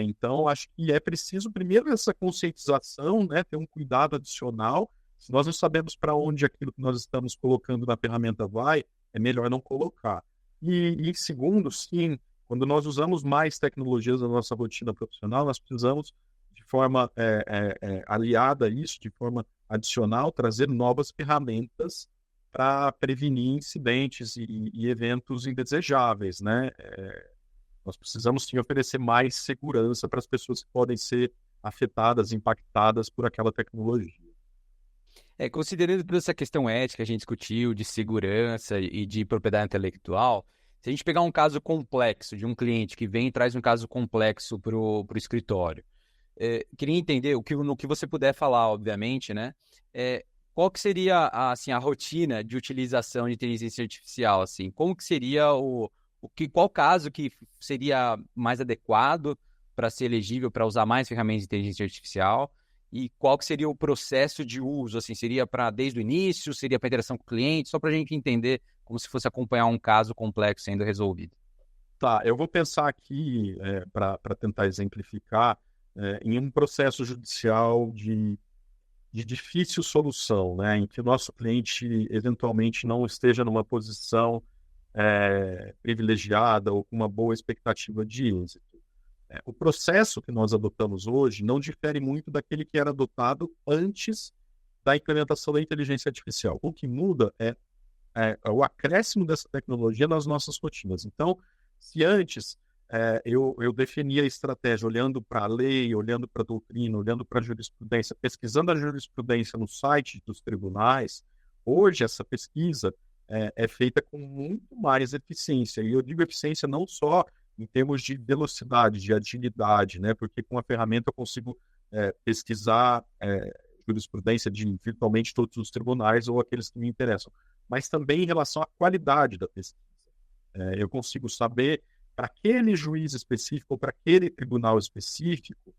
Então, acho que é preciso, primeiro, essa conscientização, né? Ter um cuidado adicional. Se nós não sabemos para onde aquilo que nós estamos colocando na ferramenta vai, é melhor não colocar. E segundo, sim, quando nós usamos mais tecnologias na nossa rotina profissional, nós precisamos, de forma aliada a isso, de forma adicional, trazer novas ferramentas para prevenir incidentes e eventos indesejáveis, né? Nós precisamos, sim, oferecer mais segurança para as pessoas que podem ser afetadas, impactadas por aquela tecnologia. Considerando toda essa questão ética que a gente discutiu, de segurança e de propriedade intelectual, se a gente pegar um caso complexo de um cliente que vem e traz um caso complexo para o escritório, queria entender, no que você puder falar, obviamente, né? Qual que seria a rotina de utilização de inteligência artificial? Assim? Como que seria qual caso que seria mais adequado para ser elegível para usar mais ferramentas de inteligência artificial? E qual que seria o processo de uso? Assim, seria desde o início? Seria para interação com o cliente? Só para a gente entender como se fosse acompanhar um caso complexo sendo resolvido. Tá, eu vou pensar aqui, para tentar exemplificar, em um processo judicial de difícil solução, né, em que o nosso cliente eventualmente não esteja numa posição privilegiada ou com uma boa expectativa de êxito. O processo que nós adotamos hoje não difere muito daquele que era adotado antes da implementação da inteligência artificial. O que muda é o acréscimo dessa tecnologia nas nossas rotinas. Então, se antes eu definia a estratégia olhando para a lei, olhando para a doutrina, olhando para a jurisprudência, pesquisando a jurisprudência no site dos tribunais, hoje essa pesquisa é feita com muito mais eficiência. E eu digo eficiência não só em termos de velocidade, de agilidade, né? Porque com a ferramenta eu consigo pesquisar jurisprudência de virtualmente todos os tribunais ou aqueles que me interessam, mas também em relação à qualidade da pesquisa. Eu consigo saber para aquele juiz específico ou para aquele tribunal específico,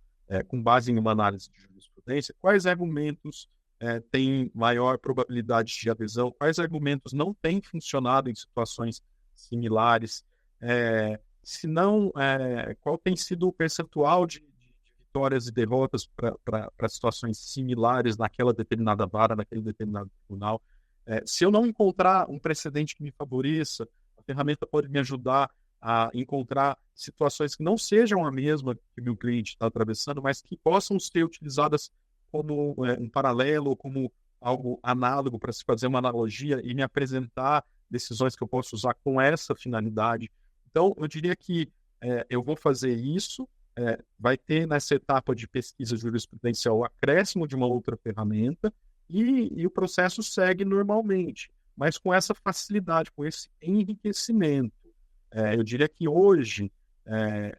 com base em uma análise de jurisprudência, quais argumentos têm maior probabilidade de adesão, quais argumentos não têm funcionado em situações similares, se não, qual tem sido o percentual de vitórias e derrotas para situações similares naquela determinada vara, naquele determinado tribunal. Se eu não encontrar um precedente que me favoreça, a ferramenta pode me ajudar a encontrar situações que não sejam a mesma que o meu cliente está atravessando, mas que possam ser utilizadas como um paralelo, como algo análogo para se fazer uma analogia e me apresentar decisões que eu posso usar com essa finalidade. Então, eu diria que eu vou fazer isso, vai ter nessa etapa de pesquisa jurisprudencial o acréscimo de uma outra ferramenta e o processo segue normalmente, mas com essa facilidade, com esse enriquecimento. Eu diria que hoje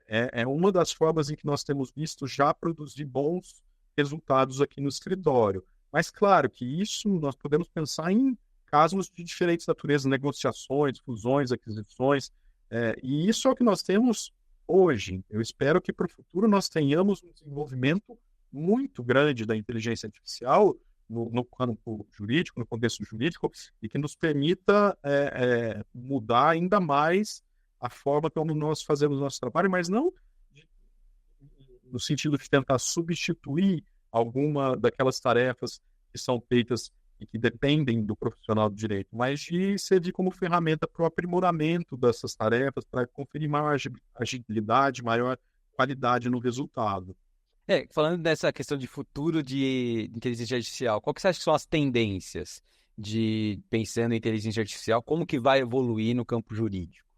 é uma das formas em que nós temos visto já produzir bons resultados aqui no escritório. Mas, claro, que isso nós podemos pensar em casos de diferentes naturezas, negociações, fusões, aquisições, e isso é o que nós temos hoje. Eu espero que para o futuro nós tenhamos um desenvolvimento muito grande da inteligência artificial no campo jurídico, no contexto jurídico, e que nos permita mudar ainda mais a forma como nós fazemos o nosso trabalho, mas não no sentido de tentar substituir alguma daquelas tarefas que são feitas e que dependem do profissional do direito, mas de servir como ferramenta para o aprimoramento dessas tarefas, para conferir maior agilidade, maior qualidade no resultado. Falando dessa questão de futuro de inteligência artificial, qual que você acha que são as tendências pensando em inteligência artificial, como que vai evoluir no campo jurídico?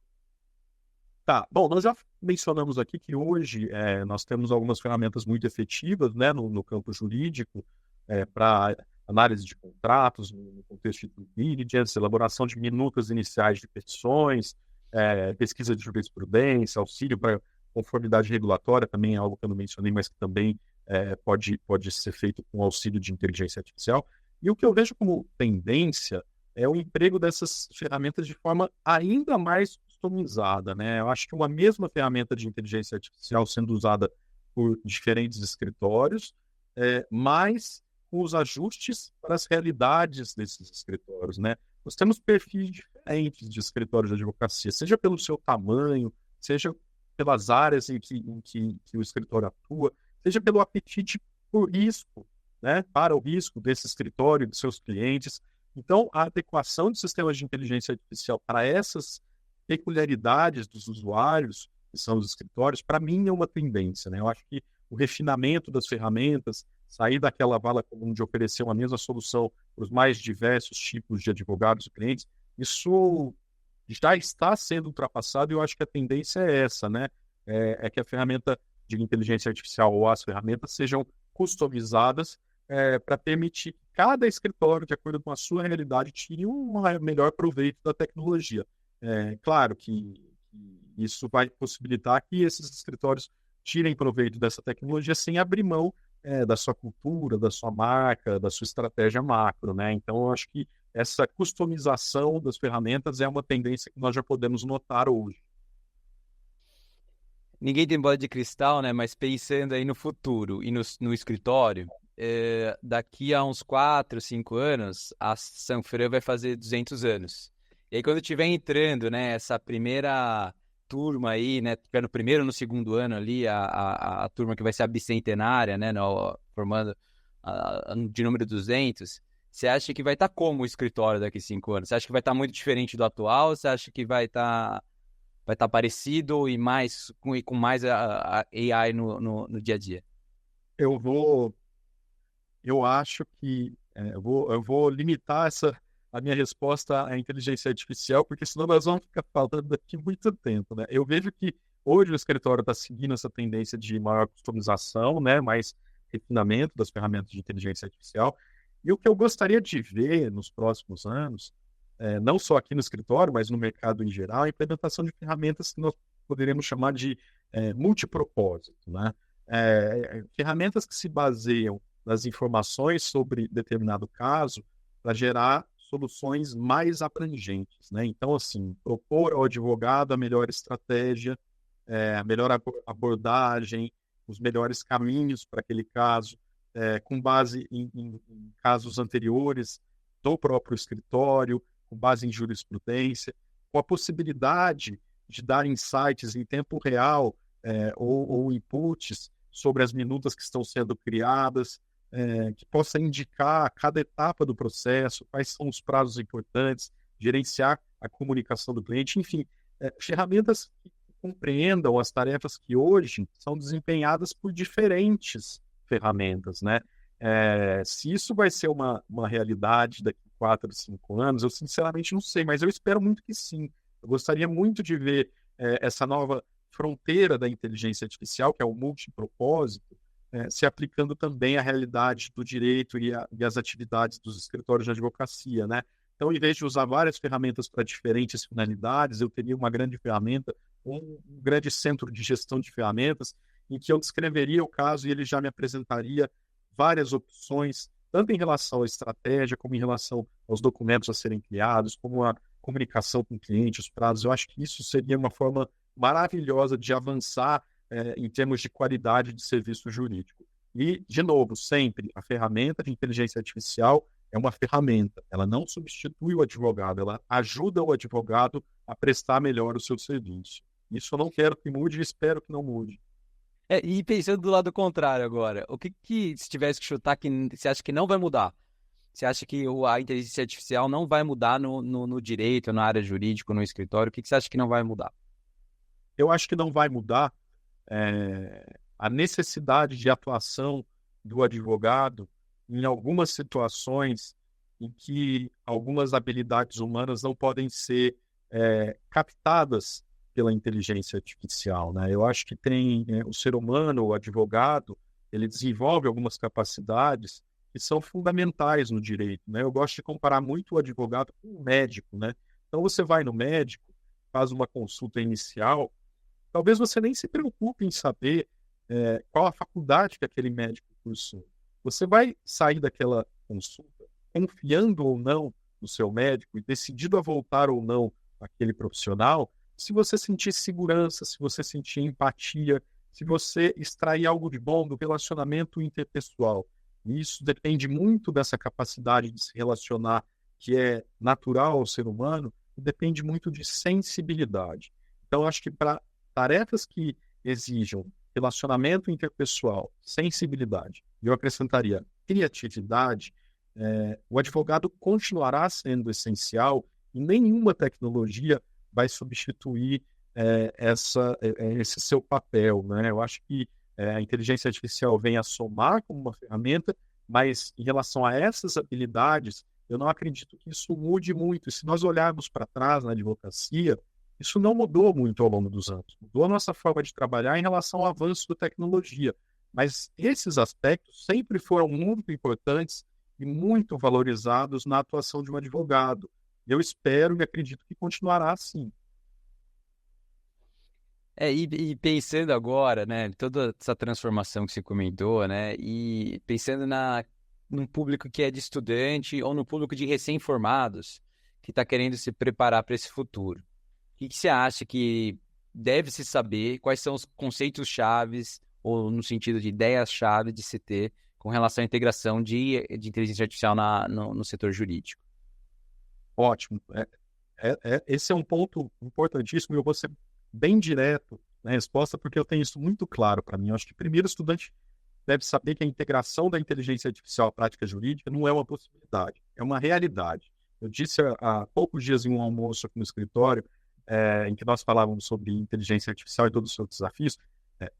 Tá, bom, nós já mencionamos aqui que hoje nós temos algumas ferramentas muito efetivas, né, no campo jurídico, para análise de contratos, no contexto de due diligence, elaboração de minutas iniciais de petições, pesquisa de jurisprudência, auxílio para conformidade regulatória, também é algo que eu não mencionei, mas que também pode ser feito com auxílio de inteligência artificial. E o que eu vejo como tendência é o emprego dessas ferramentas de forma ainda mais customizada, né? Eu acho que uma mesma ferramenta de inteligência artificial sendo usada por diferentes escritórios, mas com os ajustes para as realidades desses escritórios, né? Nós temos perfis diferentes de escritórios de advocacia, seja pelo seu tamanho, seja pelas áreas em que o escritório atua, seja pelo apetite por risco, né? Para o risco desse escritório, dos seus clientes. Então, a adequação de sistemas de inteligência artificial para essas peculiaridades dos usuários, que são os escritórios, para mim é uma tendência, né? Eu acho que o refinamento das ferramentas, sair daquela vala comum de oferecer uma mesma solução para os mais diversos tipos de advogados e clientes, isso já está sendo ultrapassado e eu acho que a tendência é essa, né? É que a ferramenta de inteligência artificial ou as ferramentas sejam customizadas para permitir que cada escritório, de acordo com a sua realidade, tire um melhor proveito da tecnologia. Claro que isso vai possibilitar que esses escritórios tirem proveito dessa tecnologia sem abrir mão da sua cultura, da sua marca, da sua estratégia macro, né? Então, eu acho que essa customização das ferramentas é uma tendência que nós já podemos notar hoje. Ninguém tem bola de cristal, né? Mas pensando aí no futuro e no escritório, daqui a uns 4, 5 anos, a Sanfran vai fazer 200 anos. E aí, quando estiver entrando, né, essa primeira turma aí, né, tiver no primeiro ou no segundo ano ali, a turma que vai ser a bicentenária, né, formando de número 200, você acha que vai estar como o escritório daqui a 5 anos? Você acha que vai estar muito diferente do atual? Você acha que vai estar parecido e com mais a AI no dia a dia? Eu acho que eu vou limitar a minha resposta à inteligência artificial, porque senão nós vamos ficar falando daqui muito tempo, né? Eu vejo que hoje o escritório está seguindo essa tendência de maior customização, né? Mais refinamento das ferramentas de inteligência artificial. E o que eu gostaria de ver nos próximos anos, não só aqui no escritório, mas no mercado em geral, a implementação de ferramentas que nós poderíamos chamar de multipropósito, né? Ferramentas que se baseiam nas informações sobre determinado caso para gerar soluções mais abrangentes, né? Então, assim, propor ao advogado a melhor estratégia, a melhor abordagem, os melhores caminhos para aquele caso, com base em casos anteriores do próprio escritório, com base em jurisprudência, com a possibilidade de dar insights em tempo real ou inputs sobre as minutas que estão sendo criadas, que possa indicar cada etapa do processo, quais são os prazos importantes, gerenciar a comunicação do cliente, enfim, ferramentas que compreendam as tarefas que hoje são desempenhadas por diferentes ferramentas, né? Se isso vai ser uma realidade daqui a 4, 5 anos, eu sinceramente não sei, mas eu espero muito que sim. Eu gostaria muito de ver essa nova fronteira da inteligência artificial, que é o multipropósito, se aplicando também à realidade do direito e às atividades dos escritórios de advocacia, né? Então, em vez de usar várias ferramentas para diferentes finalidades, eu teria uma grande ferramenta, um grande centro de gestão de ferramentas, em que eu descreveria o caso e ele já me apresentaria várias opções, tanto em relação à estratégia, como em relação aos documentos a serem criados, como a comunicação com o cliente, os prazos. Eu acho que isso seria uma forma maravilhosa de avançar em termos de qualidade de serviço jurídico. E, de novo, sempre a ferramenta de inteligência artificial é uma ferramenta, ela não substitui o advogado, ela ajuda o advogado a prestar melhor o seu serviço. Isso eu não quero que mude e espero que não mude. E pensando do lado contrário agora, o que se tivesse que chutar, que você acha que não vai mudar? Você acha que a inteligência artificial não vai mudar no direito, na área jurídica, no escritório? O que você acha que não vai mudar? Eu acho que não vai mudar a necessidade de atuação do advogado em algumas situações em que algumas habilidades humanas não podem ser captadas pela inteligência artificial, né? Eu acho que tem o ser humano, o advogado, ele desenvolve algumas capacidades que são fundamentais no direito, né? Eu gosto de comparar muito o advogado com o médico, né? Então você vai no médico faz uma consulta inicial, talvez você nem se preocupe em saber qual a faculdade que aquele médico cursou. Você vai sair daquela consulta confiando ou não no seu médico e decidido a voltar ou não àquele profissional, se você sentir segurança, se você sentir empatia, se você extrair algo de bom do relacionamento interpessoal. E isso depende muito dessa capacidade de se relacionar, que é natural ao ser humano, e depende muito de sensibilidade. Então, acho que para tarefas que exijam relacionamento interpessoal, sensibilidade, eu acrescentaria criatividade, o advogado continuará sendo essencial e nenhuma tecnologia vai substituir esse seu papel, né? Eu acho que a inteligência artificial vem a somar como uma ferramenta, mas em relação a essas habilidades, eu não acredito que isso mude muito. E se nós olharmos para trás na advocacia, isso não mudou muito ao longo dos anos. Mudou a nossa forma de trabalhar em relação ao avanço da tecnologia. Mas esses aspectos sempre foram muito importantes e muito valorizados na atuação de um advogado. Eu espero e acredito que continuará assim. E pensando agora, né, toda essa transformação que você comentou, né, e pensando num público que é de estudante ou no público de recém-formados que está querendo se preparar para esse futuro, o que você acha que deve se saber? Quais são os conceitos chaves ou no sentido de ideias-chave de se ter com relação à integração de inteligência artificial no setor jurídico? Ótimo. Esse é um ponto importantíssimo e eu vou ser bem direto na resposta, porque eu tenho isso muito claro para mim. Eu acho que primeiro o estudante deve saber que a integração da inteligência artificial à prática jurídica não é uma possibilidade, é uma realidade. Eu disse há poucos dias em um almoço aqui no escritório, em que nós falávamos sobre inteligência artificial e todos os seus desafios,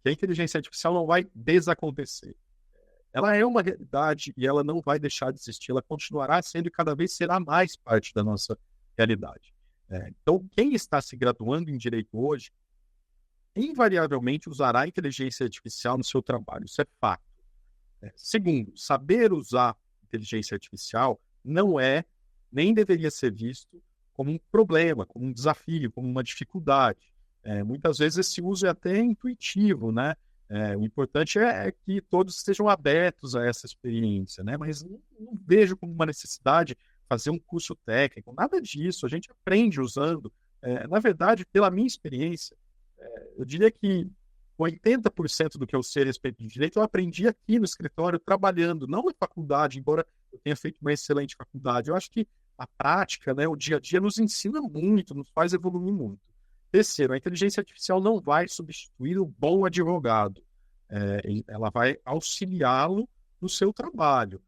que a inteligência artificial não vai desacontecer. Ela é uma realidade e ela não vai deixar de existir, ela continuará sendo e cada vez será mais parte da nossa realidade. Então, quem está se graduando em direito hoje, invariavelmente usará a inteligência artificial no seu trabalho. Isso é fato. Segundo, saber usar inteligência artificial não é, nem deveria ser visto como um problema, como um desafio, como uma dificuldade. Muitas vezes esse uso é até intuitivo, né? O importante é que todos estejam abertos a essa experiência, né? Mas não vejo como uma necessidade fazer um curso técnico, nada disso, a gente aprende usando. Na verdade, pela minha experiência, eu diria que 80% do que eu sei a respeito de direito eu aprendi aqui no escritório, trabalhando, não na faculdade, embora eu tenha feito uma excelente faculdade. Eu acho que a prática, né, o dia a dia nos ensina muito, nos faz evoluir muito. Terceiro, a inteligência artificial não vai substituir o bom advogado. Ela vai auxiliá-lo no seu trabalho.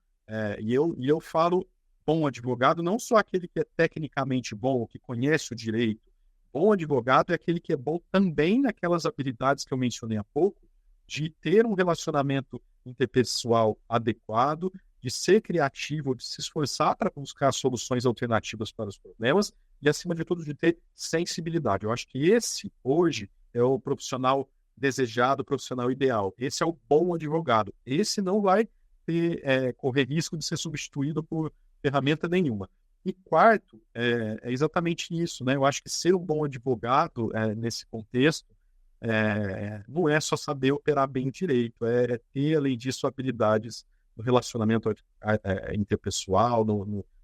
E eu falo bom advogado, não só aquele que é tecnicamente bom, que conhece o direito. Bom advogado é aquele que é bom também naquelas habilidades que eu mencionei há pouco, de ter um relacionamento interpessoal adequado, de ser criativo, de se esforçar para buscar soluções alternativas para os problemas e, acima de tudo, de ter sensibilidade. Eu acho que esse, hoje, é o profissional desejado, o profissional ideal. Esse é o bom advogado. Esse não vai correr risco de ser substituído por ferramenta nenhuma. E quarto, é exatamente isso, né? Eu acho que ser um bom advogado nesse contexto não é só saber operar bem direito, é ter, além disso, habilidades no relacionamento interpessoal,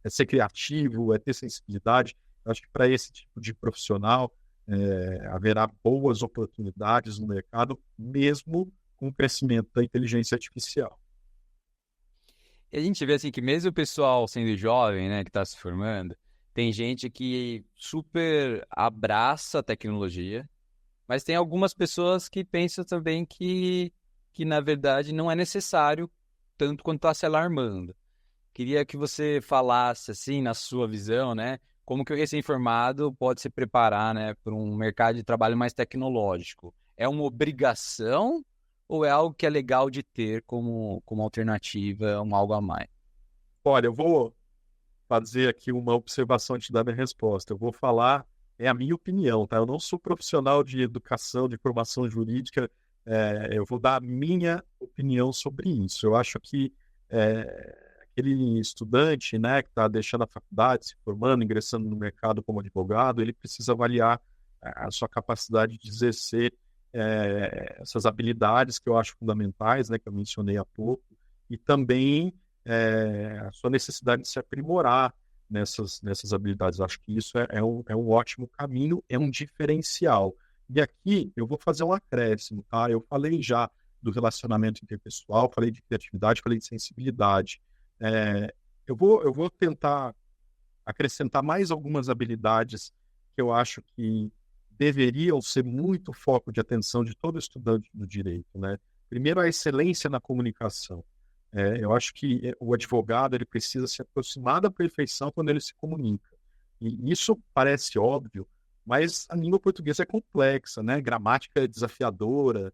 é ser criativo, é ter sensibilidade. Eu acho que para esse tipo de profissional haverá boas oportunidades no mercado, mesmo com o crescimento da inteligência artificial. E a gente vê assim que mesmo o pessoal sendo jovem, né, que está se formando, tem gente que super abraça a tecnologia, mas tem algumas pessoas que pensam também que na verdade não é necessário tanto quanto está se alarmando. Queria que você falasse assim, na sua visão, né, como que o recém-formado pode se preparar, né, para um mercado de trabalho mais tecnológico. É uma obrigação ou é algo que é legal de ter como alternativa, algo a mais? Olha, eu vou fazer aqui uma observação antes de dar minha resposta. Eu vou falar, é a minha opinião, tá? Eu não sou profissional de educação, de formação jurídica, eu vou dar a minha opinião sobre isso. Eu acho que aquele estudante, né, que está deixando a faculdade, se formando, ingressando no mercado como advogado, ele precisa avaliar a sua capacidade de exercer essas habilidades que eu acho fundamentais, né, que eu mencionei há pouco, e também a sua necessidade de se aprimorar nessas habilidades. Eu acho que isso é um ótimo caminho, é um diferencial. E aqui eu vou fazer um acréscimo, tá? Eu falei já do relacionamento interpessoal, falei de criatividade, falei de sensibilidade. Eu vou tentar acrescentar mais algumas habilidades que eu acho que deveriam ser muito foco de atenção de todo estudante do direito, né? Primeiro, a excelência na comunicação. Eu acho que o advogado ele precisa se aproximar da perfeição quando ele se comunica. E isso parece óbvio, mas a língua portuguesa é complexa, né? Gramática é desafiadora,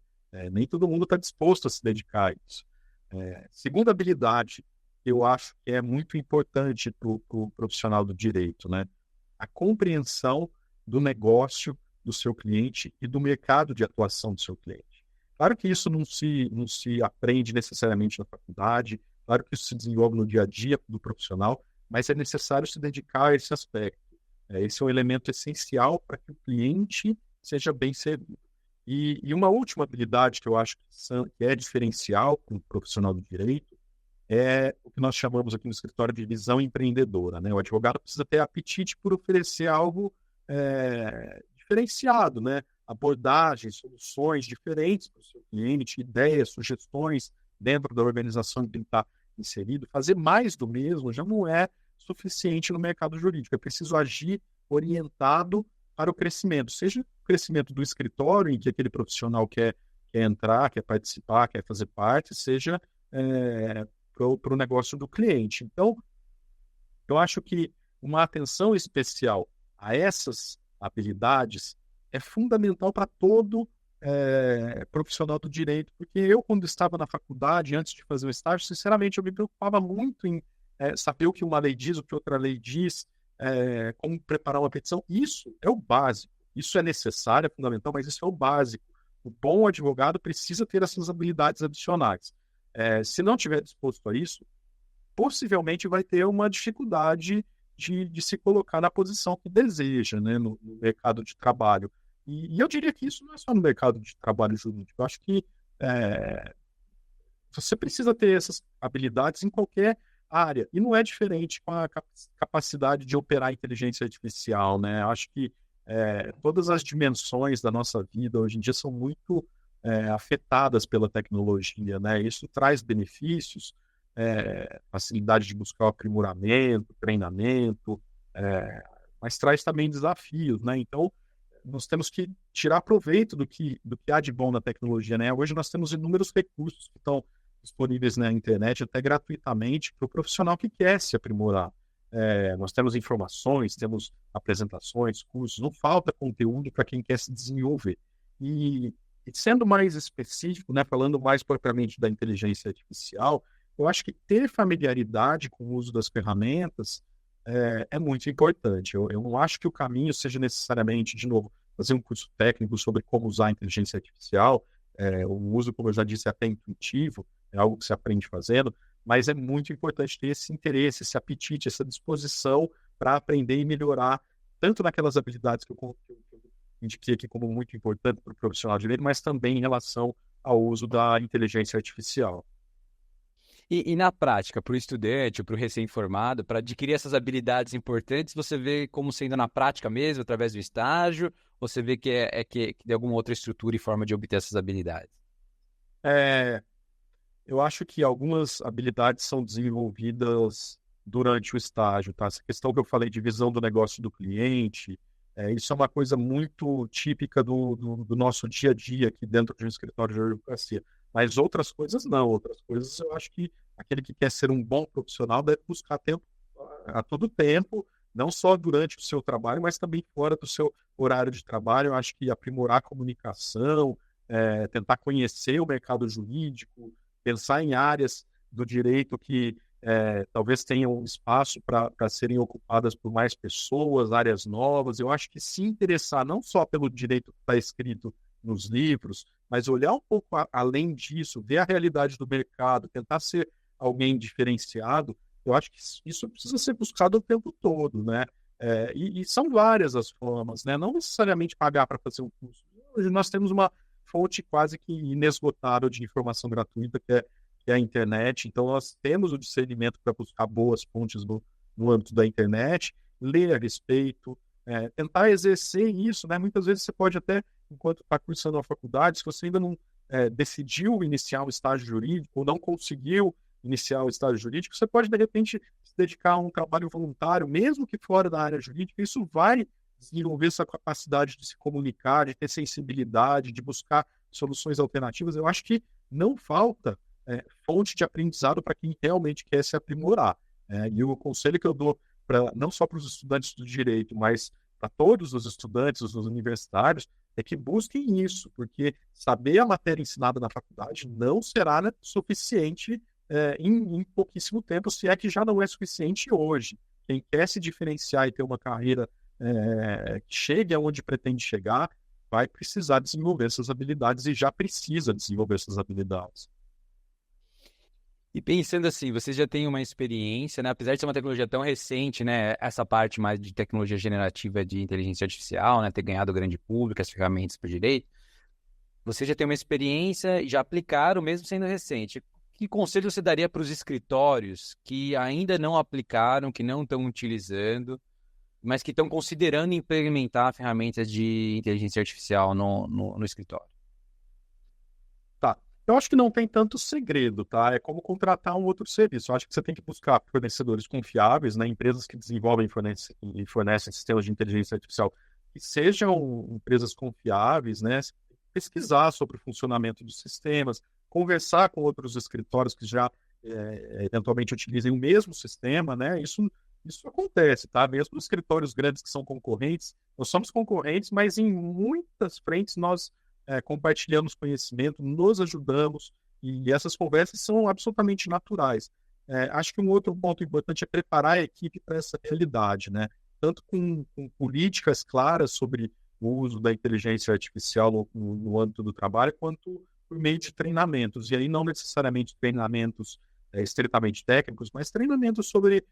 nem todo mundo está disposto a se dedicar a isso. Segunda habilidade, eu acho que é muito importante para o profissional do direito, né? A compreensão do negócio do seu cliente e do mercado de atuação do seu cliente. Claro que isso não se aprende necessariamente na faculdade, claro que isso se desenvolve no dia a dia do profissional, mas é necessário se dedicar a esse aspecto. Esse é um elemento essencial para que o cliente seja bem servido. E uma última habilidade que eu acho que é diferencial para o profissional do direito é o que nós chamamos aqui no escritório de visão empreendedora, né? O advogado precisa ter apetite por oferecer algo diferenciado, né? Abordagens, soluções diferentes para o seu cliente, ideias, sugestões dentro da organização em que ele está inserido. Fazer mais do mesmo já não é suficiente no mercado jurídico. É preciso agir orientado para o crescimento, seja o crescimento do escritório, em que aquele profissional quer entrar, quer participar, quer fazer parte, seja para o negócio do cliente. Então, eu acho que uma atenção especial a essas habilidades é fundamental para todo profissional do direito, porque eu, quando estava na faculdade, antes de fazer o estágio, sinceramente, eu me preocupava muito em saber o que uma lei diz, o que outra lei diz, como preparar uma petição. Isso é o básico, isso é necessário, é fundamental, mas isso é o básico. O bom advogado precisa ter essas habilidades adicionais. Se não estiver disposto a isso, possivelmente vai ter uma dificuldade de se colocar na posição que deseja, né, no mercado de trabalho. E eu diria que isso não é só no mercado de trabalho jurídico. Eu acho que você precisa ter essas habilidades em qualquer área. E não é diferente com a capacidade de operar a inteligência artificial, né? Eu acho que todas as dimensões da nossa vida hoje em dia são muito afetadas pela tecnologia, né? Isso traz benefícios, facilidade de buscar o aprimoramento, treinamento, mas traz também desafios, né? Então, nós temos que tirar proveito do que há de bom na tecnologia, né? Hoje nós temos inúmeros recursos que estão disponíveis na internet, até gratuitamente, para o profissional que quer se aprimorar. Nós temos informações, temos apresentações, cursos, não falta conteúdo para quem quer se desenvolver. E sendo mais específico, né, falando mais propriamente da inteligência artificial, eu acho que ter familiaridade com o uso das ferramentas é muito importante. Eu não acho que o caminho seja necessariamente, de novo, fazer um curso técnico sobre como usar a inteligência artificial. O uso, como eu já disse, é até intuitivo, é algo que se aprende fazendo, mas é muito importante ter esse interesse, esse apetite, essa disposição para aprender e melhorar, tanto naquelas habilidades que eu indiquei aqui como muito importante para o profissional de direito, mas também em relação ao uso da inteligência artificial. E na prática, para o estudante ou para o recém-formado, para adquirir essas habilidades importantes, você vê como sendo na prática mesmo, através do estágio, ou você vê que tem alguma outra estrutura e forma de obter essas habilidades? Eu acho que algumas habilidades são desenvolvidas durante o estágio, tá? Essa questão que eu falei de visão do negócio do cliente, isso é uma coisa muito típica do nosso dia a dia aqui dentro de um escritório de advocacia. Mas outras coisas não. Outras coisas eu acho que aquele que quer ser um bom profissional deve buscar tempo a todo tempo, não só durante o seu trabalho, mas também fora do seu horário de trabalho. Eu acho que aprimorar a comunicação, tentar conhecer o mercado jurídico, pensar em áreas do direito que talvez tenham espaço para serem ocupadas por mais pessoas, áreas novas. Eu acho que se interessar não só pelo direito que está escrito nos livros, mas olhar um pouco além disso, ver a realidade do mercado, tentar ser alguém diferenciado, eu acho que isso precisa ser buscado o tempo todo, né? E são várias as formas, né? Não necessariamente pagar para fazer um curso. Hoje nós temos uma fonte quase que inesgotável de informação gratuita, que é a internet. Então, nós temos o discernimento para buscar boas fontes no âmbito da internet, ler a respeito, tentar exercer isso, né? Muitas vezes você pode até, enquanto está cursando a faculdade, se você ainda não decidiu iniciar um estágio jurídico ou não conseguiu iniciar o estágio jurídico, você pode, de repente, se dedicar a um trabalho voluntário, mesmo que fora da área jurídica. Isso vai desenvolver essa capacidade de se comunicar, de ter sensibilidade, de buscar soluções alternativas. Eu acho que não falta fonte de aprendizado para quem realmente quer se aprimorar. E o conselho que eu dou não só para os estudantes do direito, mas para todos os estudantes, os universitários, é que busquem isso, porque saber a matéria ensinada na faculdade não será, né, suficiente em pouquíssimo tempo, se é que já não é suficiente hoje. Quem quer se diferenciar e ter uma carreira que chegue aonde pretende chegar, vai precisar desenvolver essas habilidades e já precisa desenvolver essas habilidades. E pensando assim, vocês já têm uma experiência, né? Apesar de ser uma tecnologia tão recente, né? Essa parte mais de tecnologia generativa de inteligência artificial, né? Ter ganhado grande público, as ferramentas para o direito. Você já tem uma experiência e já aplicaram, mesmo sendo recente. Que conselho você daria para os escritórios que ainda não aplicaram, que não estão utilizando, mas que estão considerando implementar ferramentas de inteligência artificial no escritório? Tá. Eu acho que não tem tanto segredo, tá? É como contratar um outro serviço. Eu acho que você tem que buscar fornecedores confiáveis, né? Empresas que desenvolvem e fornecem sistemas de inteligência artificial que sejam empresas confiáveis, né? Pesquisar sobre o funcionamento dos sistemas, conversar com outros escritórios que já eventualmente utilizem o mesmo sistema, né? Isso acontece, tá? Mesmo escritórios grandes que são concorrentes, nós somos concorrentes, mas em muitas frentes nós compartilhamos conhecimento, nos ajudamos, e essas conversas são absolutamente naturais. Acho que um outro ponto importante é preparar a equipe para essa realidade, né? Tanto com políticas claras sobre o uso da inteligência artificial no âmbito do trabalho, quanto por meio de treinamentos. E aí não necessariamente treinamentos estritamente técnicos, mas treinamentos sobre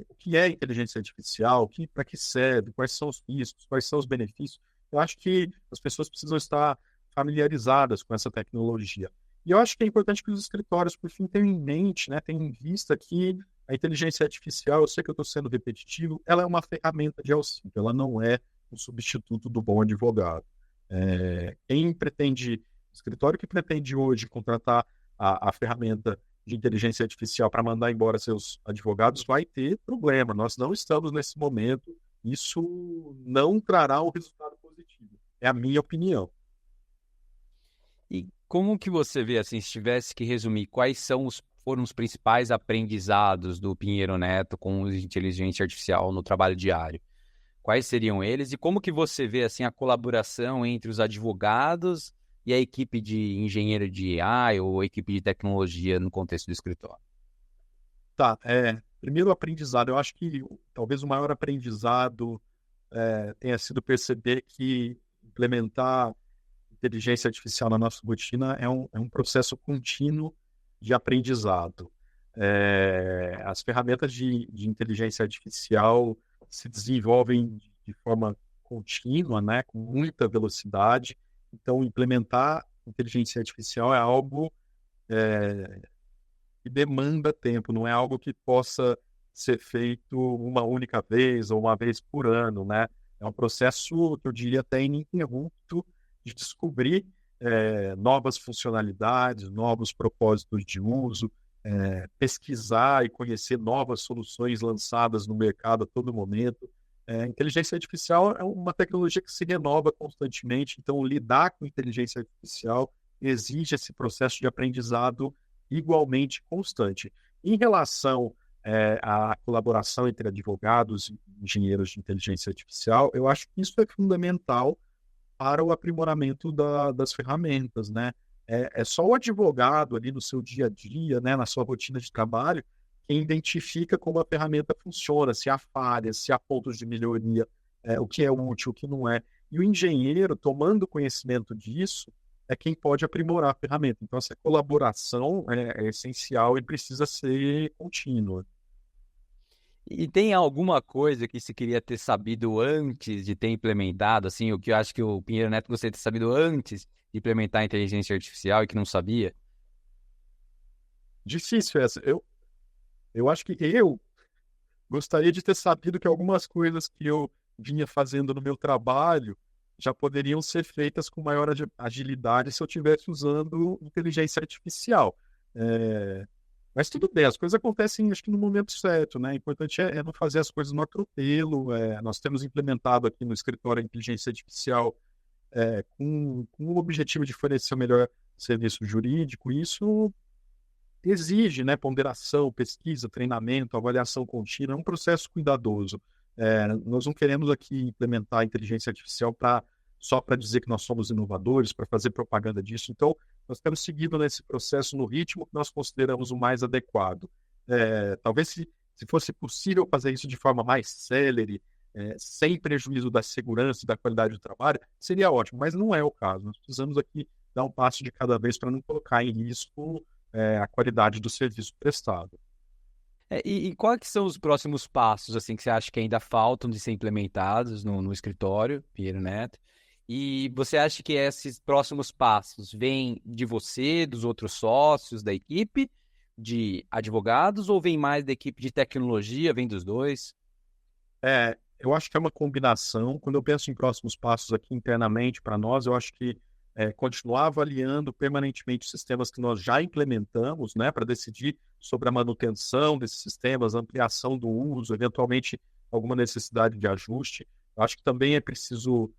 o que é inteligência artificial, para que serve, quais são os riscos, quais são os benefícios. Eu acho que as pessoas precisam estar familiarizadas com essa tecnologia. E eu acho que é importante que os escritórios, por fim, tenham em mente, né, tenham em vista que a inteligência artificial, eu sei que eu estou sendo repetitivo, ela é uma ferramenta de auxílio, ela não é um substituto do bom advogado. Escritório que pretende hoje contratar a ferramenta de inteligência artificial para mandar embora seus advogados vai ter problema. Nós não estamos nesse momento, isso não trará um resultado positivo. É a minha opinião. E como que você vê, assim, se tivesse que resumir, foram os principais aprendizados do Pinheiro Neto com a inteligência artificial no trabalho diário? Quais seriam eles? E como que você vê, assim, a colaboração entre os advogados e a equipe de engenheiro de AI ou a equipe de tecnologia no contexto do escritório? Tá, primeiro aprendizado, eu acho que talvez o maior aprendizado tenha sido perceber que implementar inteligência artificial na nossa rotina é um processo contínuo de aprendizado. As ferramentas de inteligência artificial se desenvolvem de forma contínua, né, com muita velocidade. Então, implementar inteligência artificial é algo que demanda tempo, não é algo que possa ser feito uma única vez ou uma vez por ano, né? É um processo que eu diria até ininterrupto de descobrir novas funcionalidades, novos propósitos de uso, pesquisar e conhecer novas soluções lançadas no mercado a todo momento. Inteligência artificial é uma tecnologia que se renova constantemente, então lidar com inteligência artificial exige esse processo de aprendizado igualmente constante. Em relação à colaboração entre advogados e engenheiros de inteligência artificial, eu acho que isso é fundamental para o aprimoramento das ferramentas, né? É só o advogado ali no seu dia a dia, né, na sua rotina de trabalho, quem identifica como a ferramenta funciona, se há falhas, se há pontos de melhoria, o que é útil, o que não é. E o engenheiro, tomando conhecimento disso, é quem pode aprimorar a ferramenta. Então, essa colaboração é essencial e precisa ser contínua. E tem alguma coisa que você queria ter sabido antes de ter implementado, assim, o que eu acho que o Pinheiro Neto gostaria de ter sabido antes de implementar a inteligência artificial e que não sabia? Difícil essa. Eu acho que eu gostaria de ter sabido que algumas coisas que eu vinha fazendo no meu trabalho já poderiam ser feitas com maior agilidade se eu estivesse usando inteligência artificial. É, Mas tudo bem, as coisas acontecem, acho que no momento certo, né? O importante é não fazer as coisas no atropelo. Nós temos implementado aqui no escritório a inteligência artificial com o objetivo de fornecer o melhor serviço jurídico. E isso exige, né, ponderação, pesquisa, treinamento, avaliação contínua, é um processo cuidadoso. Nós não queremos aqui implementar a inteligência artificial só para dizer que nós somos inovadores, para fazer propaganda disso. Então, nós temos seguido nesse processo no ritmo que nós consideramos o mais adequado. Talvez se fosse possível fazer isso de forma mais célere, sem prejuízo da segurança e da qualidade do trabalho, seria ótimo, mas não é o caso. Nós precisamos aqui dar um passo de cada vez para não colocar em risco a qualidade do serviço prestado. E quais que são os próximos passos, assim, que você acha que ainda faltam de ser implementados no escritório, Pinheiro Neto? E você acha que esses próximos passos vêm de você, dos outros sócios da equipe, de advogados, ou vem mais da equipe de tecnologia, vem dos dois? Eu acho que é uma combinação. Quando eu penso em próximos passos aqui internamente para nós, eu acho que continuar avaliando permanentemente os sistemas que nós já implementamos, né, para decidir sobre a manutenção desses sistemas, ampliação do uso, eventualmente alguma necessidade de ajuste. Eu acho que também é preciso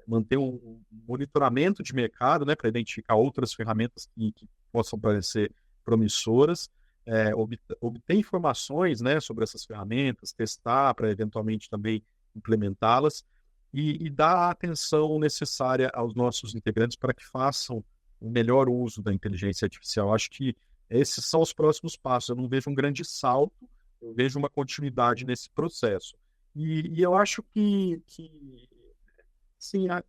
manter um monitoramento de mercado, né, para identificar outras ferramentas que possam parecer promissoras, obter informações, né, sobre essas ferramentas, testar para eventualmente também implementá-las e dar a atenção necessária aos nossos integrantes para que façam o melhor uso da inteligência artificial. Acho que esses são os próximos passos. Eu não vejo um grande salto, eu vejo uma continuidade nesse processo. E eu acho que sim, a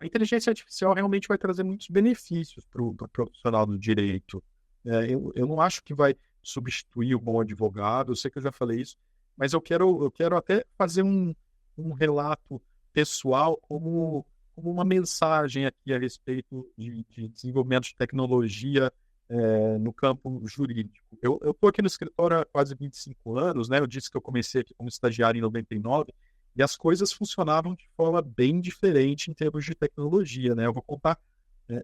inteligência artificial realmente vai trazer muitos benefícios para o profissional do direito. Eu não acho que vai substituir o bom advogado, eu sei que eu já falei isso, mas eu quero até fazer um relato pessoal como uma mensagem aqui a respeito de desenvolvimento de tecnologia no campo jurídico. Eu estou aqui no escritório há quase 25 anos, né? Eu disse que eu comecei aqui como estagiário em 99, e as coisas funcionavam de forma bem diferente em termos de tecnologia, né? Eu vou contar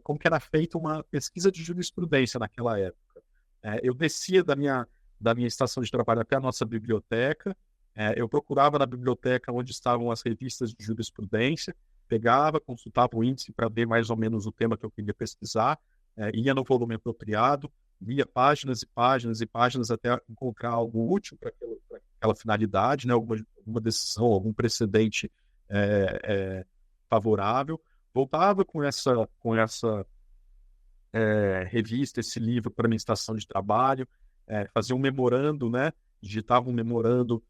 como que era feita uma pesquisa de jurisprudência naquela época. Eu descia da minha estação de trabalho até a nossa biblioteca, eu procurava na biblioteca onde estavam as revistas de jurisprudência, pegava, consultava o índice para ver mais ou menos o tema que eu queria pesquisar, ia no volume apropriado, lia páginas e páginas e páginas até encontrar algo útil para aquela finalidade, né? Alguma decisão, algum precedente favorável. Voltava com essa revista, esse livro para minha estação de trabalho, fazia um memorando, né? Digitava um memorando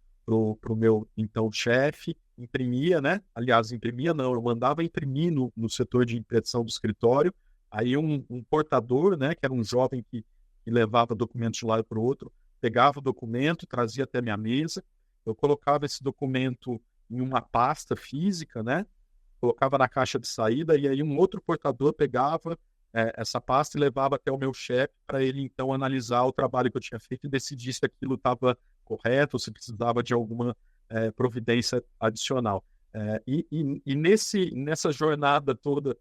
para o meu então chefe, imprimia, né? Aliás, imprimia não, eu mandava imprimir no setor de impressão do escritório. Aí um portador, né? Que era um jovem que levava documentos de um lado para o outro, pegava o documento, trazia até minha mesa, eu colocava esse documento em uma pasta física, né? Colocava na caixa de saída, e aí um outro portador pegava essa pasta e levava até o meu chefe para ele, então, analisar o trabalho que eu tinha feito e decidir se aquilo estava correto ou se precisava de alguma providência adicional. Nessa jornada toda,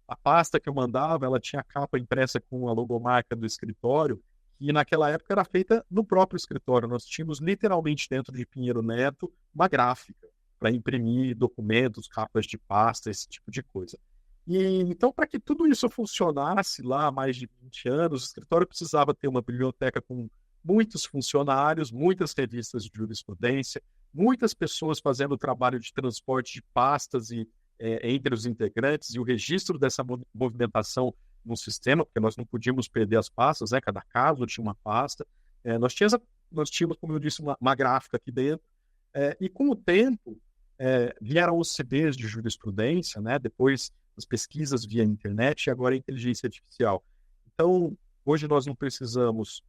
a pasta que eu mandava, ela tinha a capa impressa com a logomarca do escritório, e naquela época era feita no próprio escritório. Nós tínhamos literalmente dentro de Pinheiro Neto uma gráfica para imprimir documentos, capas de pasta, esse tipo de coisa. E então, para que tudo isso funcionasse lá há mais de 20 anos, o escritório precisava ter uma biblioteca com muitos funcionários, muitas revistas de jurisprudência, muitas pessoas fazendo o trabalho de transporte de pastas entre os integrantes, e o registro dessa movimentação no sistema, porque nós não podíamos perder as pastas, né? Cada caso tinha uma pasta. Nós tínhamos, como eu disse, uma gráfica aqui dentro. E com o tempo, vieram os CDs de jurisprudência, né? Depois as pesquisas via internet, e agora a inteligência artificial. Então, hoje nós não precisamos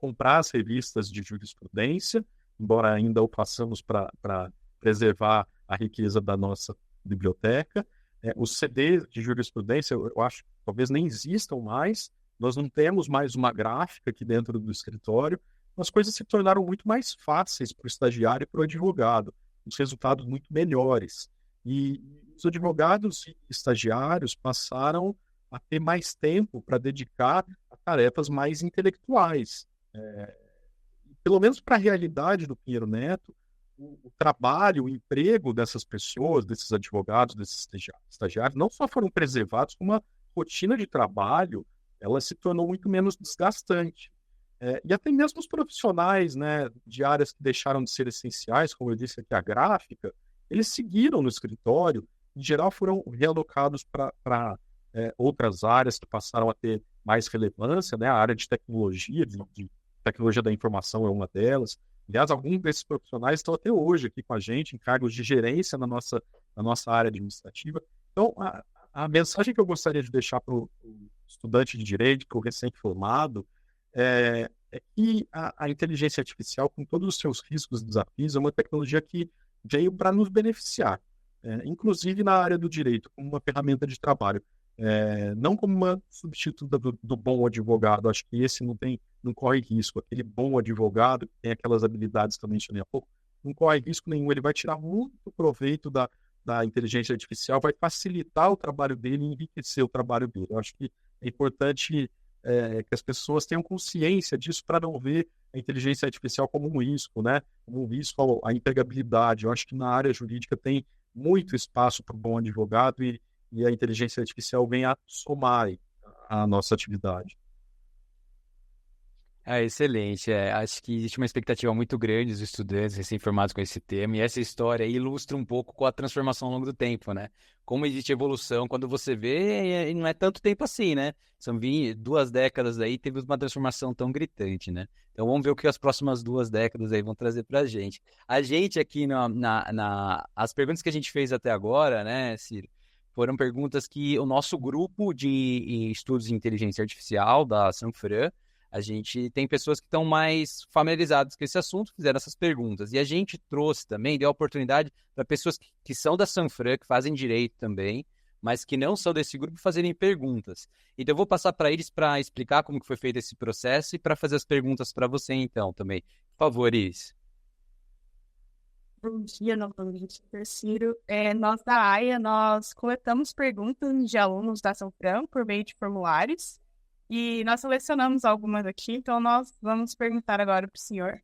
comprar as revistas de jurisprudência, embora ainda o façamos para preservar a riqueza da nossa biblioteca. Os CDs de jurisprudência, eu acho que talvez nem existam mais, nós não temos mais uma gráfica aqui dentro do escritório, as coisas se tornaram muito mais fáceis para o estagiário e para o advogado, os resultados muito melhores. E os advogados e estagiários passaram a ter mais tempo para dedicar a tarefas mais intelectuais. Pelo menos para a realidade do Pinheiro Neto, o trabalho, o emprego dessas pessoas, desses advogados, desses estagiários, não só foram preservados, como a rotina de trabalho, ela se tornou muito menos desgastante. E até mesmo os profissionais, né, de áreas que deixaram de ser essenciais, como eu disse aqui, a gráfica, eles seguiram no escritório, em geral foram realocados para outras áreas que passaram a ter mais relevância, né, a área de tecnologia, de tecnologia da informação é uma delas. Aliás, alguns desses profissionais estão até hoje aqui com a gente, em cargos de gerência na nossa área administrativa. Então, a mensagem que eu gostaria de deixar para o estudante de direito, para o recém-formado, é que a inteligência artificial, com todos os seus riscos e desafios, é uma tecnologia que veio para nos beneficiar, inclusive na área do direito, como uma ferramenta de trabalho, não como uma substituta do bom advogado. Acho que esse não corre risco. Aquele bom advogado, que tem aquelas habilidades que eu mencionei há pouco, não corre risco nenhum. Ele vai tirar muito proveito da inteligência artificial, vai facilitar o trabalho dele e enriquecer o trabalho dele. Eu acho que é importante que as pessoas tenham consciência disso para não ver a inteligência artificial como um risco, né? Como um risco à empregabilidade. Eu acho que na área jurídica tem muito espaço para o bom advogado e a inteligência artificial vem a somar a nossa atividade. Excelente. Acho que existe uma expectativa muito grande dos estudantes recém-formados com esse tema, e essa história aí ilustra um pouco com a transformação ao longo do tempo, né? Como existe evolução, quando você vê, e não é tanto tempo assim, né? São 2 décadas aí, teve uma transformação tão gritante, né? Então vamos ver o que as próximas 2 décadas aí vão trazer pra gente. A gente aqui, as perguntas que a gente fez até agora, né, Ciro, foram perguntas que o nosso grupo de estudos de inteligência artificial da Sanfran, a gente tem pessoas que estão mais familiarizadas com esse assunto, fizeram essas perguntas. E a gente trouxe também, deu a oportunidade para pessoas que são da Sanfran, que fazem direito também, mas que não são desse grupo, fazerem perguntas. Então eu vou passar para eles para explicar como que foi feito esse processo e para fazer as perguntas para você então também. Por favor, Iris. Bom dia, novamente, Ciro. Nós da AIA, nós coletamos perguntas de alunos da Sanfran por meio de formulários. E nós selecionamos algumas aqui, então nós vamos perguntar agora para o senhor.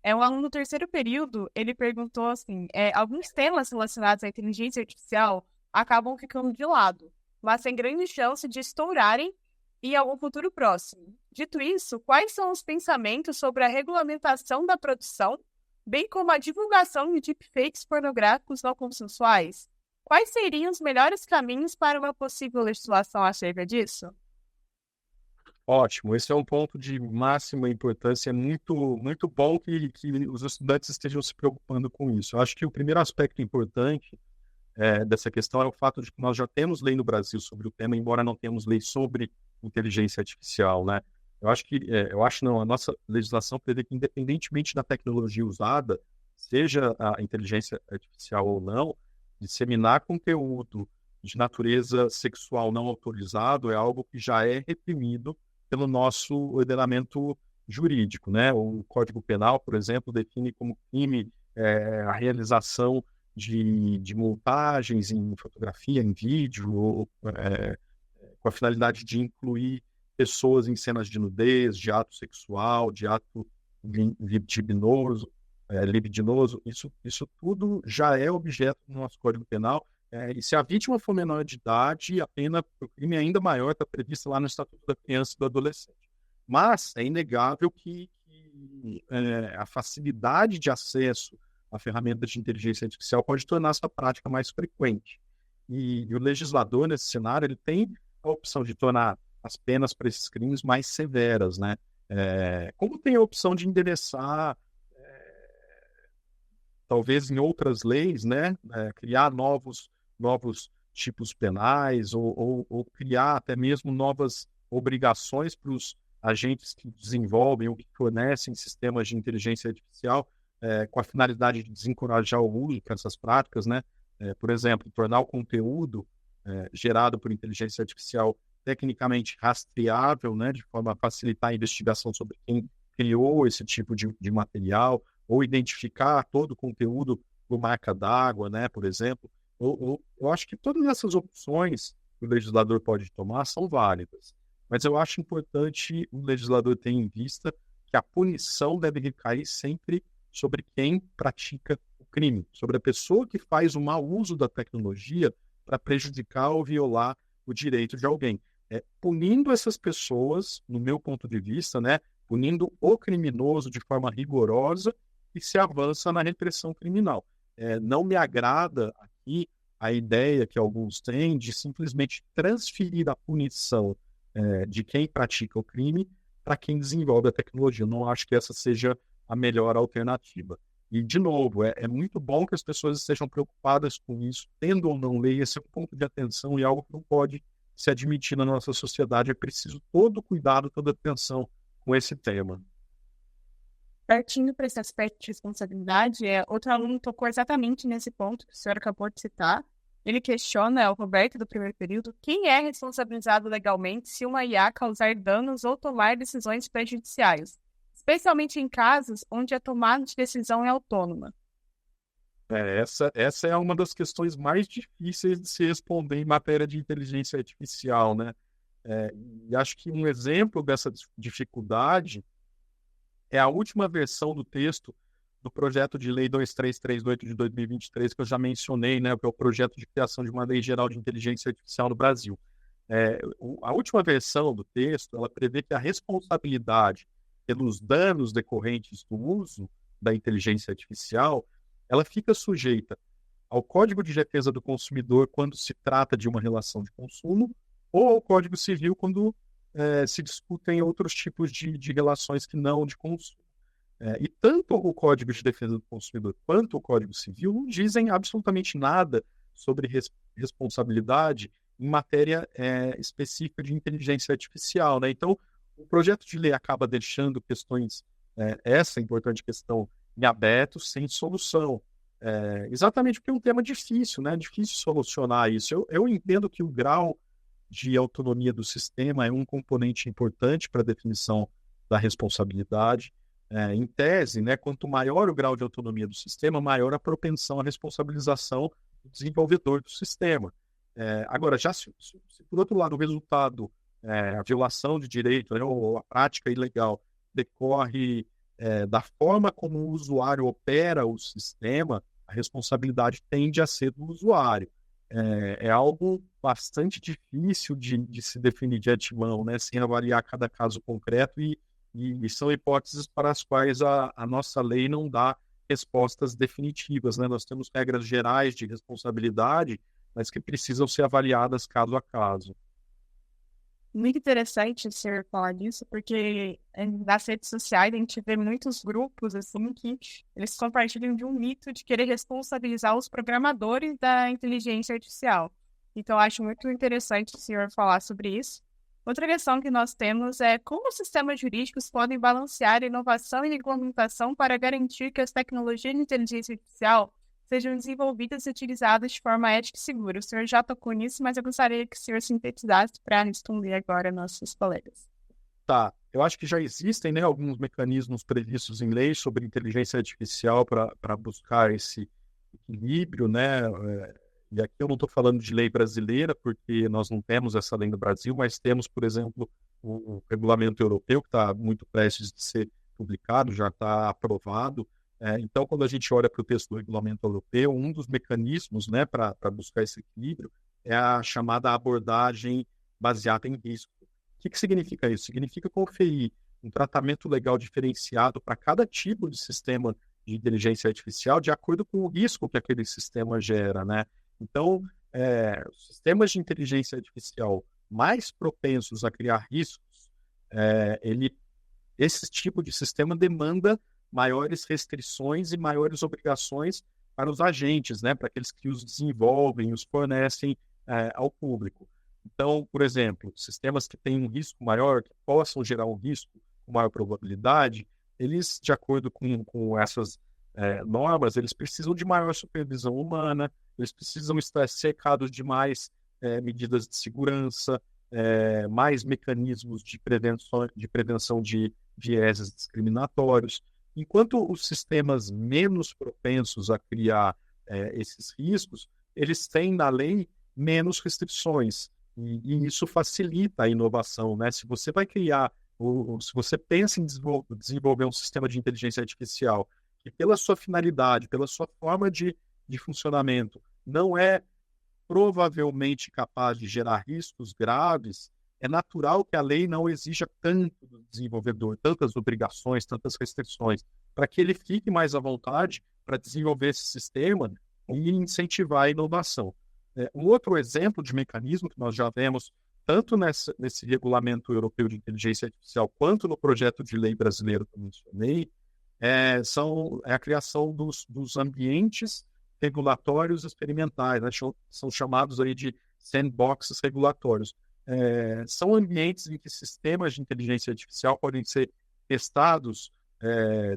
Um aluno do 3º período, ele perguntou assim, alguns temas relacionados à inteligência artificial acabam ficando de lado, mas tem grande chance de estourarem em algum futuro próximo. Dito isso, quais são os pensamentos sobre a regulamentação da produção, bem como a divulgação de deepfakes pornográficos não consensuais? Quais seriam os melhores caminhos para uma possível legislação acerca disso? Ótimo, esse é um ponto de máxima importância, é muito, muito bom que os estudantes estejam se preocupando com isso. Eu acho que o primeiro aspecto importante dessa questão é o fato de que nós já temos lei no Brasil sobre o tema, embora não tenhamos lei sobre inteligência artificial, né? Eu acho não, a nossa legislação prevê que, independentemente da tecnologia usada, seja a inteligência artificial ou não, disseminar conteúdo de natureza sexual não autorizado é algo que já é reprimido pelo nosso ordenamento jurídico, né? O Código Penal, por exemplo, define como crime a realização de montagens em fotografia, em vídeo, com a finalidade de incluir pessoas em cenas de nudez, de ato sexual, de ato libidinoso. Isso tudo já é objeto do nosso Código Penal. E se a vítima for menor de idade, a pena para o crime é ainda maior, está prevista lá no Estatuto da Criança e do Adolescente. Mas é inegável que a facilidade de acesso à ferramenta de inteligência artificial pode tornar essa prática mais frequente. E o legislador, nesse cenário, ele tem a opção de tornar as penas para esses crimes mais severas, né? Como tem a opção de endereçar, talvez em outras leis, né? Criar novos tipos penais ou criar até mesmo novas obrigações para os agentes que desenvolvem ou que fornecem sistemas de inteligência artificial com a finalidade de desencorajar o uso dessas práticas, né? Por exemplo, tornar o conteúdo gerado por inteligência artificial tecnicamente rastreável, né? De forma a facilitar a investigação sobre quem criou esse tipo de material, ou identificar todo o conteúdo por marca d'água, né? Por exemplo. Eu acho que todas essas opções que o legislador pode tomar são válidas, mas eu acho importante o legislador ter em vista que a punição deve recair sempre sobre quem pratica o crime, sobre a pessoa que faz o mau uso da tecnologia para prejudicar ou violar o direito de alguém. Punindo essas pessoas, no meu ponto de vista, né, punindo o criminoso de forma rigorosa e se avança na repressão criminal. Não me agrada aqui a ideia que alguns têm de simplesmente transferir a punição de quem pratica o crime para quem desenvolve a tecnologia. Eu não acho que essa seja a melhor alternativa. E, de novo, é muito bom que as pessoas estejam preocupadas com isso, tendo ou não lei, esse é um ponto de atenção e algo que não pode se admitir na nossa sociedade. É preciso todo cuidado, toda atenção com esse tema. Partindo para esse aspecto de responsabilidade, outro aluno tocou exatamente nesse ponto que o senhor acabou de citar. Ele questiona, o Roberto do primeiro período, quem é responsabilizado legalmente se uma IA causar danos ou tomar decisões prejudiciais, especialmente em casos onde a tomada de decisão é autônoma. Essa é uma das questões mais difíceis de se responder em matéria de inteligência artificial, né? E acho que um exemplo dessa dificuldade é a última versão do texto do projeto de lei 2338 de 2023, que eu já mencionei, né, que é o projeto de criação de uma lei geral de inteligência artificial no Brasil. A última versão do texto, ela prevê que a responsabilidade pelos danos decorrentes do uso da inteligência artificial, ela fica sujeita ao Código de Defesa do Consumidor quando se trata de uma relação de consumo, ou ao Código Civil quando se discutem outros tipos de relações que não de consumo. E tanto o Código de Defesa do Consumidor quanto o Código Civil não dizem absolutamente nada sobre responsabilidade em matéria específica de inteligência artificial, né? Então, o projeto de lei acaba deixando questões, essa importante questão, em aberto, sem solução. Exatamente porque é um tema difícil, né? Difícil solucionar isso. Eu entendo que o grau de autonomia do sistema é um componente importante para a definição da responsabilidade. Em tese, né, quanto maior o grau de autonomia do sistema, maior a propensão à responsabilização do desenvolvedor do sistema. Agora, já se por outro lado o resultado, a violação de direito, né, ou a prática ilegal decorre da forma como o usuário opera o sistema, a responsabilidade tende a ser do usuário. É algo bastante difícil de se definir de antemão, né, sem avaliar cada caso concreto e são hipóteses para as quais a nossa lei não dá respostas definitivas, né? Nós temos regras gerais de responsabilidade, mas que precisam ser avaliadas caso a caso. Muito interessante o senhor falar disso, porque nas redes sociais a gente vê muitos grupos assim que eles compartilham de um mito de querer responsabilizar os programadores da inteligência artificial. Então, acho muito interessante o senhor falar sobre isso. Outra questão que nós temos é como os sistemas jurídicos podem balancear inovação e regulamentação para garantir que as tecnologias de inteligência artificial sejam desenvolvidas e utilizadas de forma ética e segura. O senhor já tocou nisso, mas eu gostaria que o senhor sintetizasse para responder agora nossos colegas. Tá, eu acho que já existem, né, alguns mecanismos previstos em lei sobre inteligência artificial para buscar esse equilíbrio, né? E aqui eu não estou falando de lei brasileira, porque nós não temos essa lei no Brasil, mas temos, por exemplo, o regulamento europeu, que está muito prestes de ser publicado, já está aprovado. Então, quando a gente olha para o texto do regulamento europeu, um dos mecanismos, né, para buscar esse equilíbrio é a chamada abordagem baseada em risco. O que significa isso? Significa conferir um tratamento legal diferenciado para cada tipo de sistema de inteligência artificial de acordo com o risco que aquele sistema gera, né? Então, sistemas de inteligência artificial mais propensos a criar riscos, esse tipo de sistema demanda maiores restrições e maiores obrigações para os agentes, né, para aqueles que os desenvolvem, os fornecem ao público. Então, por exemplo, sistemas que têm um risco maior, que possam gerar um risco com maior probabilidade, eles, de acordo com essas normas, eles precisam de maior supervisão humana, eles precisam estar cercados de mais medidas de segurança, mais mecanismos de prevenção de vieses discriminatórios. Enquanto os sistemas menos propensos a criar esses riscos, eles têm na lei menos restrições. E isso facilita a inovação, né? Se você vai criar, ou se você pensa em desenvolver um sistema de inteligência artificial que, pela sua finalidade, pela sua forma de funcionamento, não é provavelmente capaz de gerar riscos graves, é natural que a lei não exija tanto do desenvolvedor, tantas obrigações, tantas restrições, para que ele fique mais à vontade para desenvolver esse sistema e incentivar a inovação. Um outro exemplo de mecanismo que nós já vemos, tanto nesse regulamento europeu de inteligência artificial, quanto no projeto de lei brasileiro que eu mencionei, é a criação dos ambientes regulatórios experimentais, né? São chamados aí de sandboxes regulatórios. São ambientes em que sistemas de inteligência artificial podem ser testados,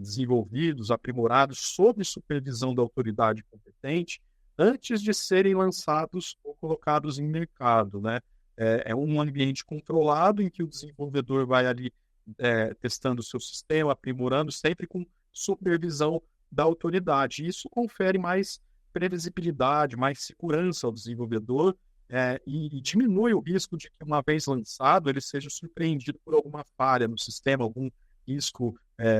desenvolvidos, aprimorados, sob supervisão da autoridade competente, antes de serem lançados ou colocados em mercado, né? É um ambiente controlado em que o desenvolvedor vai ali testando o seu sistema, aprimorando, sempre com supervisão da autoridade. Isso confere mais previsibilidade, mais segurança ao desenvolvedor e diminui o risco de que, uma vez lançado, ele seja surpreendido por alguma falha no sistema, algum risco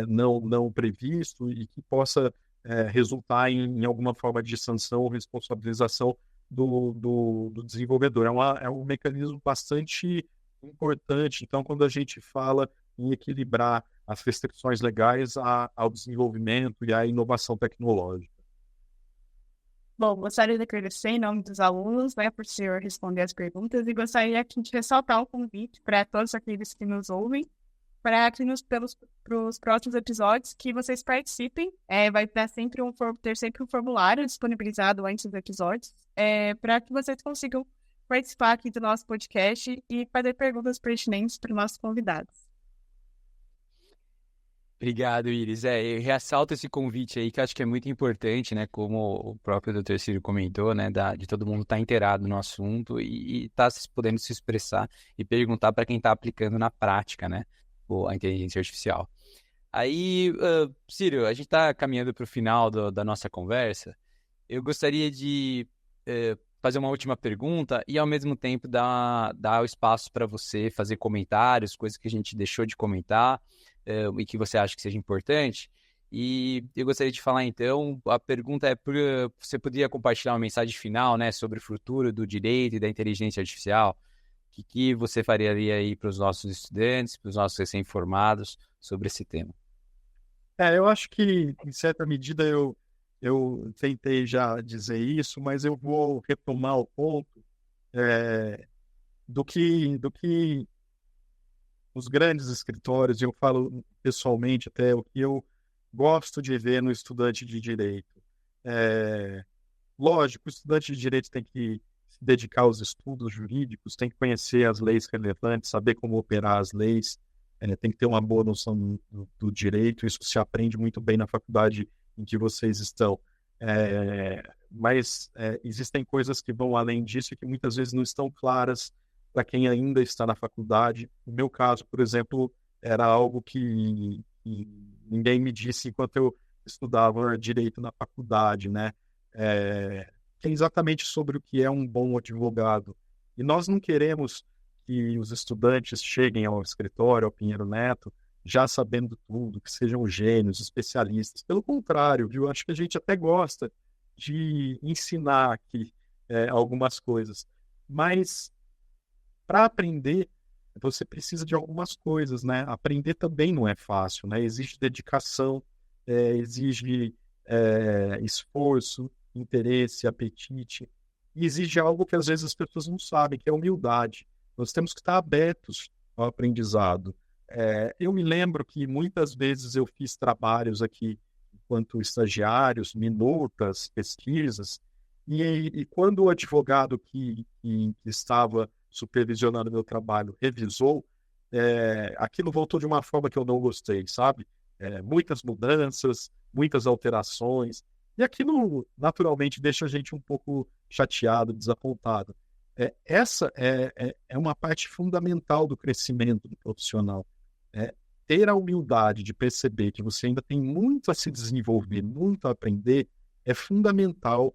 não previsto e que possa resultar em alguma forma de sanção ou responsabilização do desenvolvedor. É um mecanismo bastante importante. Então, quando a gente fala em equilibrar as restrições legais ao desenvolvimento e à inovação tecnológica. Bom, gostaria de agradecer em nome dos alunos, né, por senhor responder as perguntas e gostaria aqui de ressaltar um convite para todos aqueles que nos ouvem, para que para os próximos episódios que vocês participem. Vai ter sempre um formulário disponibilizado antes dos episódios, para que vocês consigam participar aqui do nosso podcast e fazer perguntas pertinentes para os nossos convidados. Obrigado, Iris. Eu ressalto esse convite aí, que acho que é muito importante, né? Como o próprio Dr. Círio comentou, né? De todo mundo estar inteirado no assunto e estar podendo se expressar e perguntar para quem está aplicando na prática, né? A inteligência artificial. Aí, Círio, a gente está caminhando para o final da nossa conversa. Eu gostaria de fazer uma última pergunta e, ao mesmo tempo, dar o espaço para você fazer comentários, coisas que a gente deixou de comentar e que você acha que seja importante. E eu gostaria de falar, então, a pergunta você poderia compartilhar uma mensagem final, né, sobre o futuro do direito e da inteligência artificial? O que você faria aí para os nossos estudantes, para os nossos recém-formados sobre esse tema? Eu acho que, em certa medida, eu tentei já dizer isso, mas eu vou retomar o ponto do que os grandes escritórios, e eu falo pessoalmente até o que eu gosto de ver no estudante de direito. Lógico, o estudante de direito tem que se dedicar aos estudos jurídicos, tem que conhecer as leis relevantes, saber como operar as leis, tem que ter uma boa noção do direito. Isso se aprende muito bem na faculdade em que vocês estão. Mas existem coisas que vão além disso e que muitas vezes não estão claras para quem ainda está na faculdade. No meu caso, por exemplo, era algo que ninguém me disse enquanto eu estudava direito na faculdade, né? Que é exatamente sobre o que é um bom advogado. E nós não queremos que os estudantes cheguem ao escritório, ao Pinheiro Neto, já sabendo tudo, que sejam gênios, especialistas. Pelo contrário, viu? Acho que a gente até gosta de ensinar aqui algumas coisas. Mas, para aprender, você precisa de algumas coisas, né? Aprender também não é fácil, né? Exige dedicação, exige esforço, interesse, apetite, e exige algo que às vezes as pessoas não sabem, que é humildade. Nós temos que estar abertos ao aprendizado. Eu me lembro que muitas vezes eu fiz trabalhos aqui enquanto estagiários, minutas, pesquisas, e quando o advogado que estava supervisionando o meu trabalho, revisou, aquilo voltou de uma forma que eu não gostei, sabe? Muitas mudanças, muitas alterações, e aquilo naturalmente deixa a gente um pouco chateado, desapontado. Essa é uma parte fundamental do crescimento do profissional. Ter a humildade de perceber que você ainda tem muito a se desenvolver, muito a aprender, é fundamental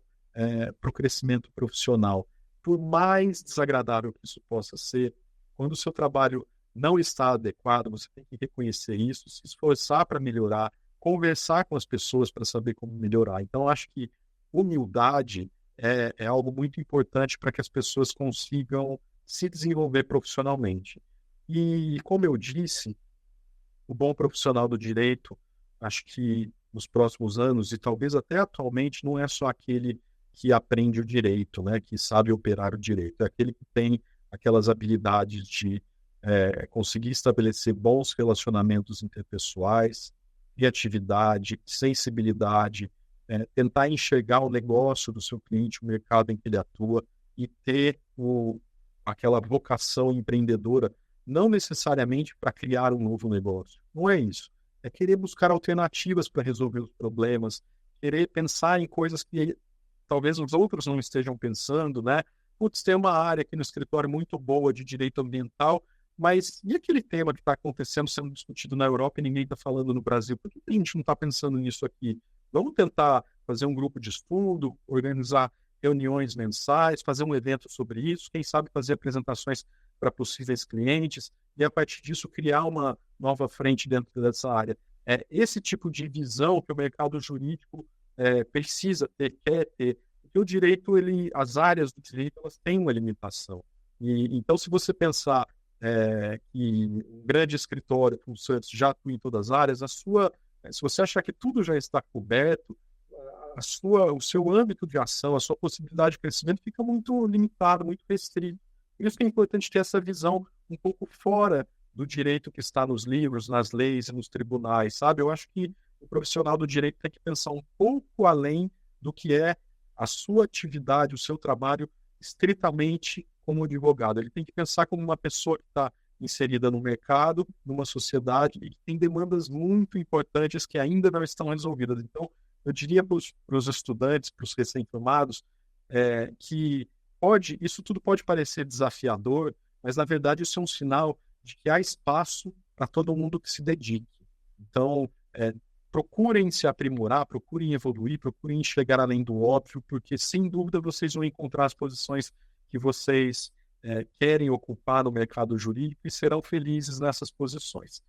para o crescimento profissional. Por mais desagradável que isso possa ser, quando o seu trabalho não está adequado, você tem que reconhecer isso, se esforçar para melhorar, conversar com as pessoas para saber como melhorar. Então, acho que humildade é algo muito importante para que as pessoas consigam se desenvolver profissionalmente. E, como eu disse, o bom profissional do direito, acho que nos próximos anos, e talvez até atualmente, não é só aquele que aprende o direito, né, que sabe operar o direito, é aquele que tem aquelas habilidades de conseguir estabelecer bons relacionamentos interpessoais, criatividade, sensibilidade, tentar enxergar o negócio do seu cliente, o mercado em que ele atua, e ter aquela vocação empreendedora, não necessariamente para criar um novo negócio. Não é isso. É querer buscar alternativas para resolver os problemas, querer pensar em coisas que talvez os outros não estejam pensando, né? Putz, tem uma área aqui no escritório muito boa de direito ambiental, mas e aquele tema que está acontecendo, sendo discutido na Europa e ninguém está falando no Brasil? Por que a gente não está pensando nisso aqui? Vamos tentar fazer um grupo de estudo, organizar reuniões mensais, fazer um evento sobre isso, quem sabe fazer apresentações para possíveis clientes e, a partir disso, criar uma nova frente dentro dessa área. Esse tipo de visão que o mercado jurídico precisa ter, quer ter, porque o direito, as áreas do direito, elas têm uma limitação. Então, se você pensar que um grande escritório como o Santos já atua em todas as áreas, se você achar que tudo já está coberto, o seu âmbito de ação, a sua possibilidade de crescimento fica muito limitado, muito restrito. Por isso que é importante ter essa visão um pouco fora do direito que está nos livros, nas leis e nos tribunais, sabe? Eu acho que o profissional do direito tem que pensar um pouco além do que é a sua atividade, o seu trabalho, estritamente como advogado. Ele tem que pensar como uma pessoa que está inserida no mercado, numa sociedade, e que tem demandas muito importantes que ainda não estão resolvidas. Então, eu diria para os estudantes, para os recém-formados, que isso tudo pode parecer desafiador, mas, na verdade, isso é um sinal de que há espaço para todo mundo que se dedique. Então, procurem se aprimorar, procurem evoluir, procurem chegar além do óbvio, porque, sem dúvida, vocês vão encontrar as posições que vocês querem ocupar no mercado jurídico e serão felizes nessas posições.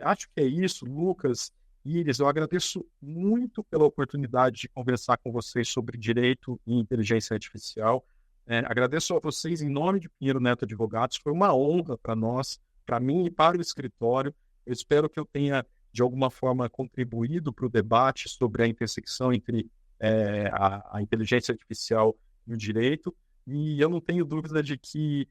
Acho que é isso, Lucas, Iris, eu agradeço muito pela oportunidade de conversar com vocês sobre direito e inteligência artificial. Agradeço a vocês em nome de Pinheiro Neto Advogados, foi uma honra para nós, para mim e para o escritório. Eu espero que eu tenha, de alguma forma, contribuído para o debate sobre a intersecção entre a inteligência artificial e o direito. E eu não tenho dúvida de que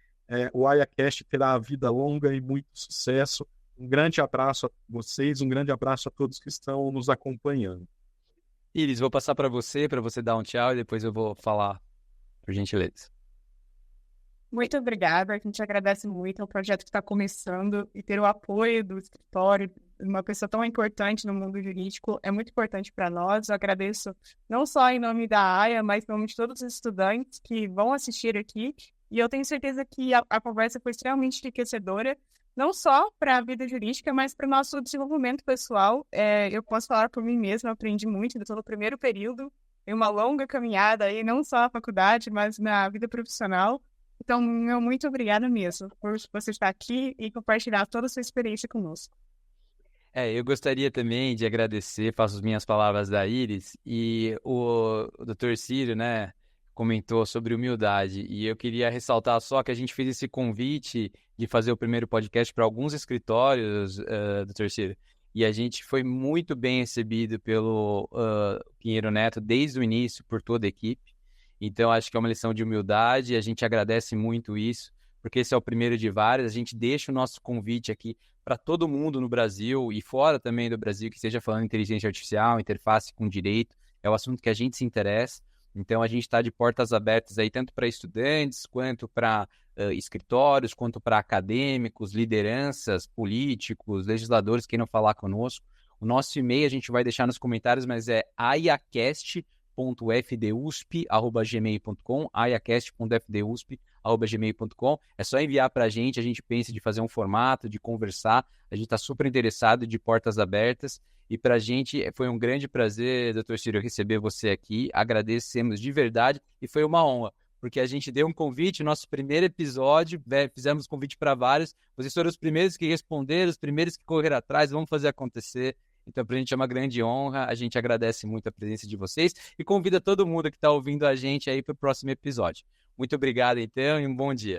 o AiaCast terá vida longa e muito sucesso. Um grande abraço a vocês, um grande abraço a todos que estão nos acompanhando. Iris, vou passar para você dar um tchau e depois eu vou falar, por gentileza. Muito obrigada, a gente agradece muito, é um projeto que está começando e ter o apoio do escritório, uma pessoa tão importante no mundo jurídico, é muito importante para nós. Eu agradeço não só em nome da AIA, mas em nome de todos os estudantes que vão assistir aqui, e eu tenho certeza que a conversa foi extremamente enriquecedora, não só para a vida jurídica, mas para o nosso desenvolvimento pessoal. Eu posso falar por mim mesma, eu aprendi muito, eu estou no primeiro período, em uma longa caminhada aí, não só na faculdade, mas na vida profissional. Então, meu muito obrigada mesmo por você estar aqui e compartilhar toda a sua experiência conosco. Eu gostaria também de agradecer, faço as minhas palavras da Iris, e o Dr. Círio, né, comentou sobre humildade, e eu queria ressaltar só que a gente fez esse convite de fazer o primeiro podcast para alguns escritórios, Dr. Círio, e a gente foi muito bem recebido pelo Pinheiro Neto desde o início, por toda a equipe. Então, acho que é uma lição de humildade, a gente agradece muito isso, porque esse é o primeiro de vários. A gente deixa o nosso convite aqui para todo mundo no Brasil e fora também do Brasil que esteja falando inteligência artificial, interface com direito, é o assunto que a gente se interessa. Então, a gente está de portas abertas aí, tanto para estudantes, quanto para escritórios, quanto para acadêmicos, lideranças, políticos, legisladores, quem não falar conosco. O nosso e-mail a gente vai deixar nos comentários, mas é aiacast.fdusp@gmail.com, aiacast.fdusp@gmail.com. É só enviar para a gente pensa de fazer um formato, de conversar. A gente está super interessado, de portas abertas. E para a gente foi um grande prazer, doutor Ciro, receber você aqui. Agradecemos de verdade e foi uma honra, porque a gente deu um convite, nosso primeiro episódio, fizemos convite para vários. Vocês foram os primeiros que responderam, os primeiros que correram atrás, vamos fazer acontecer. Então, para a gente é uma grande honra, a gente agradece muito a presença de vocês e convida todo mundo que está ouvindo a gente aí para o próximo episódio. Muito obrigado, então, e um bom dia.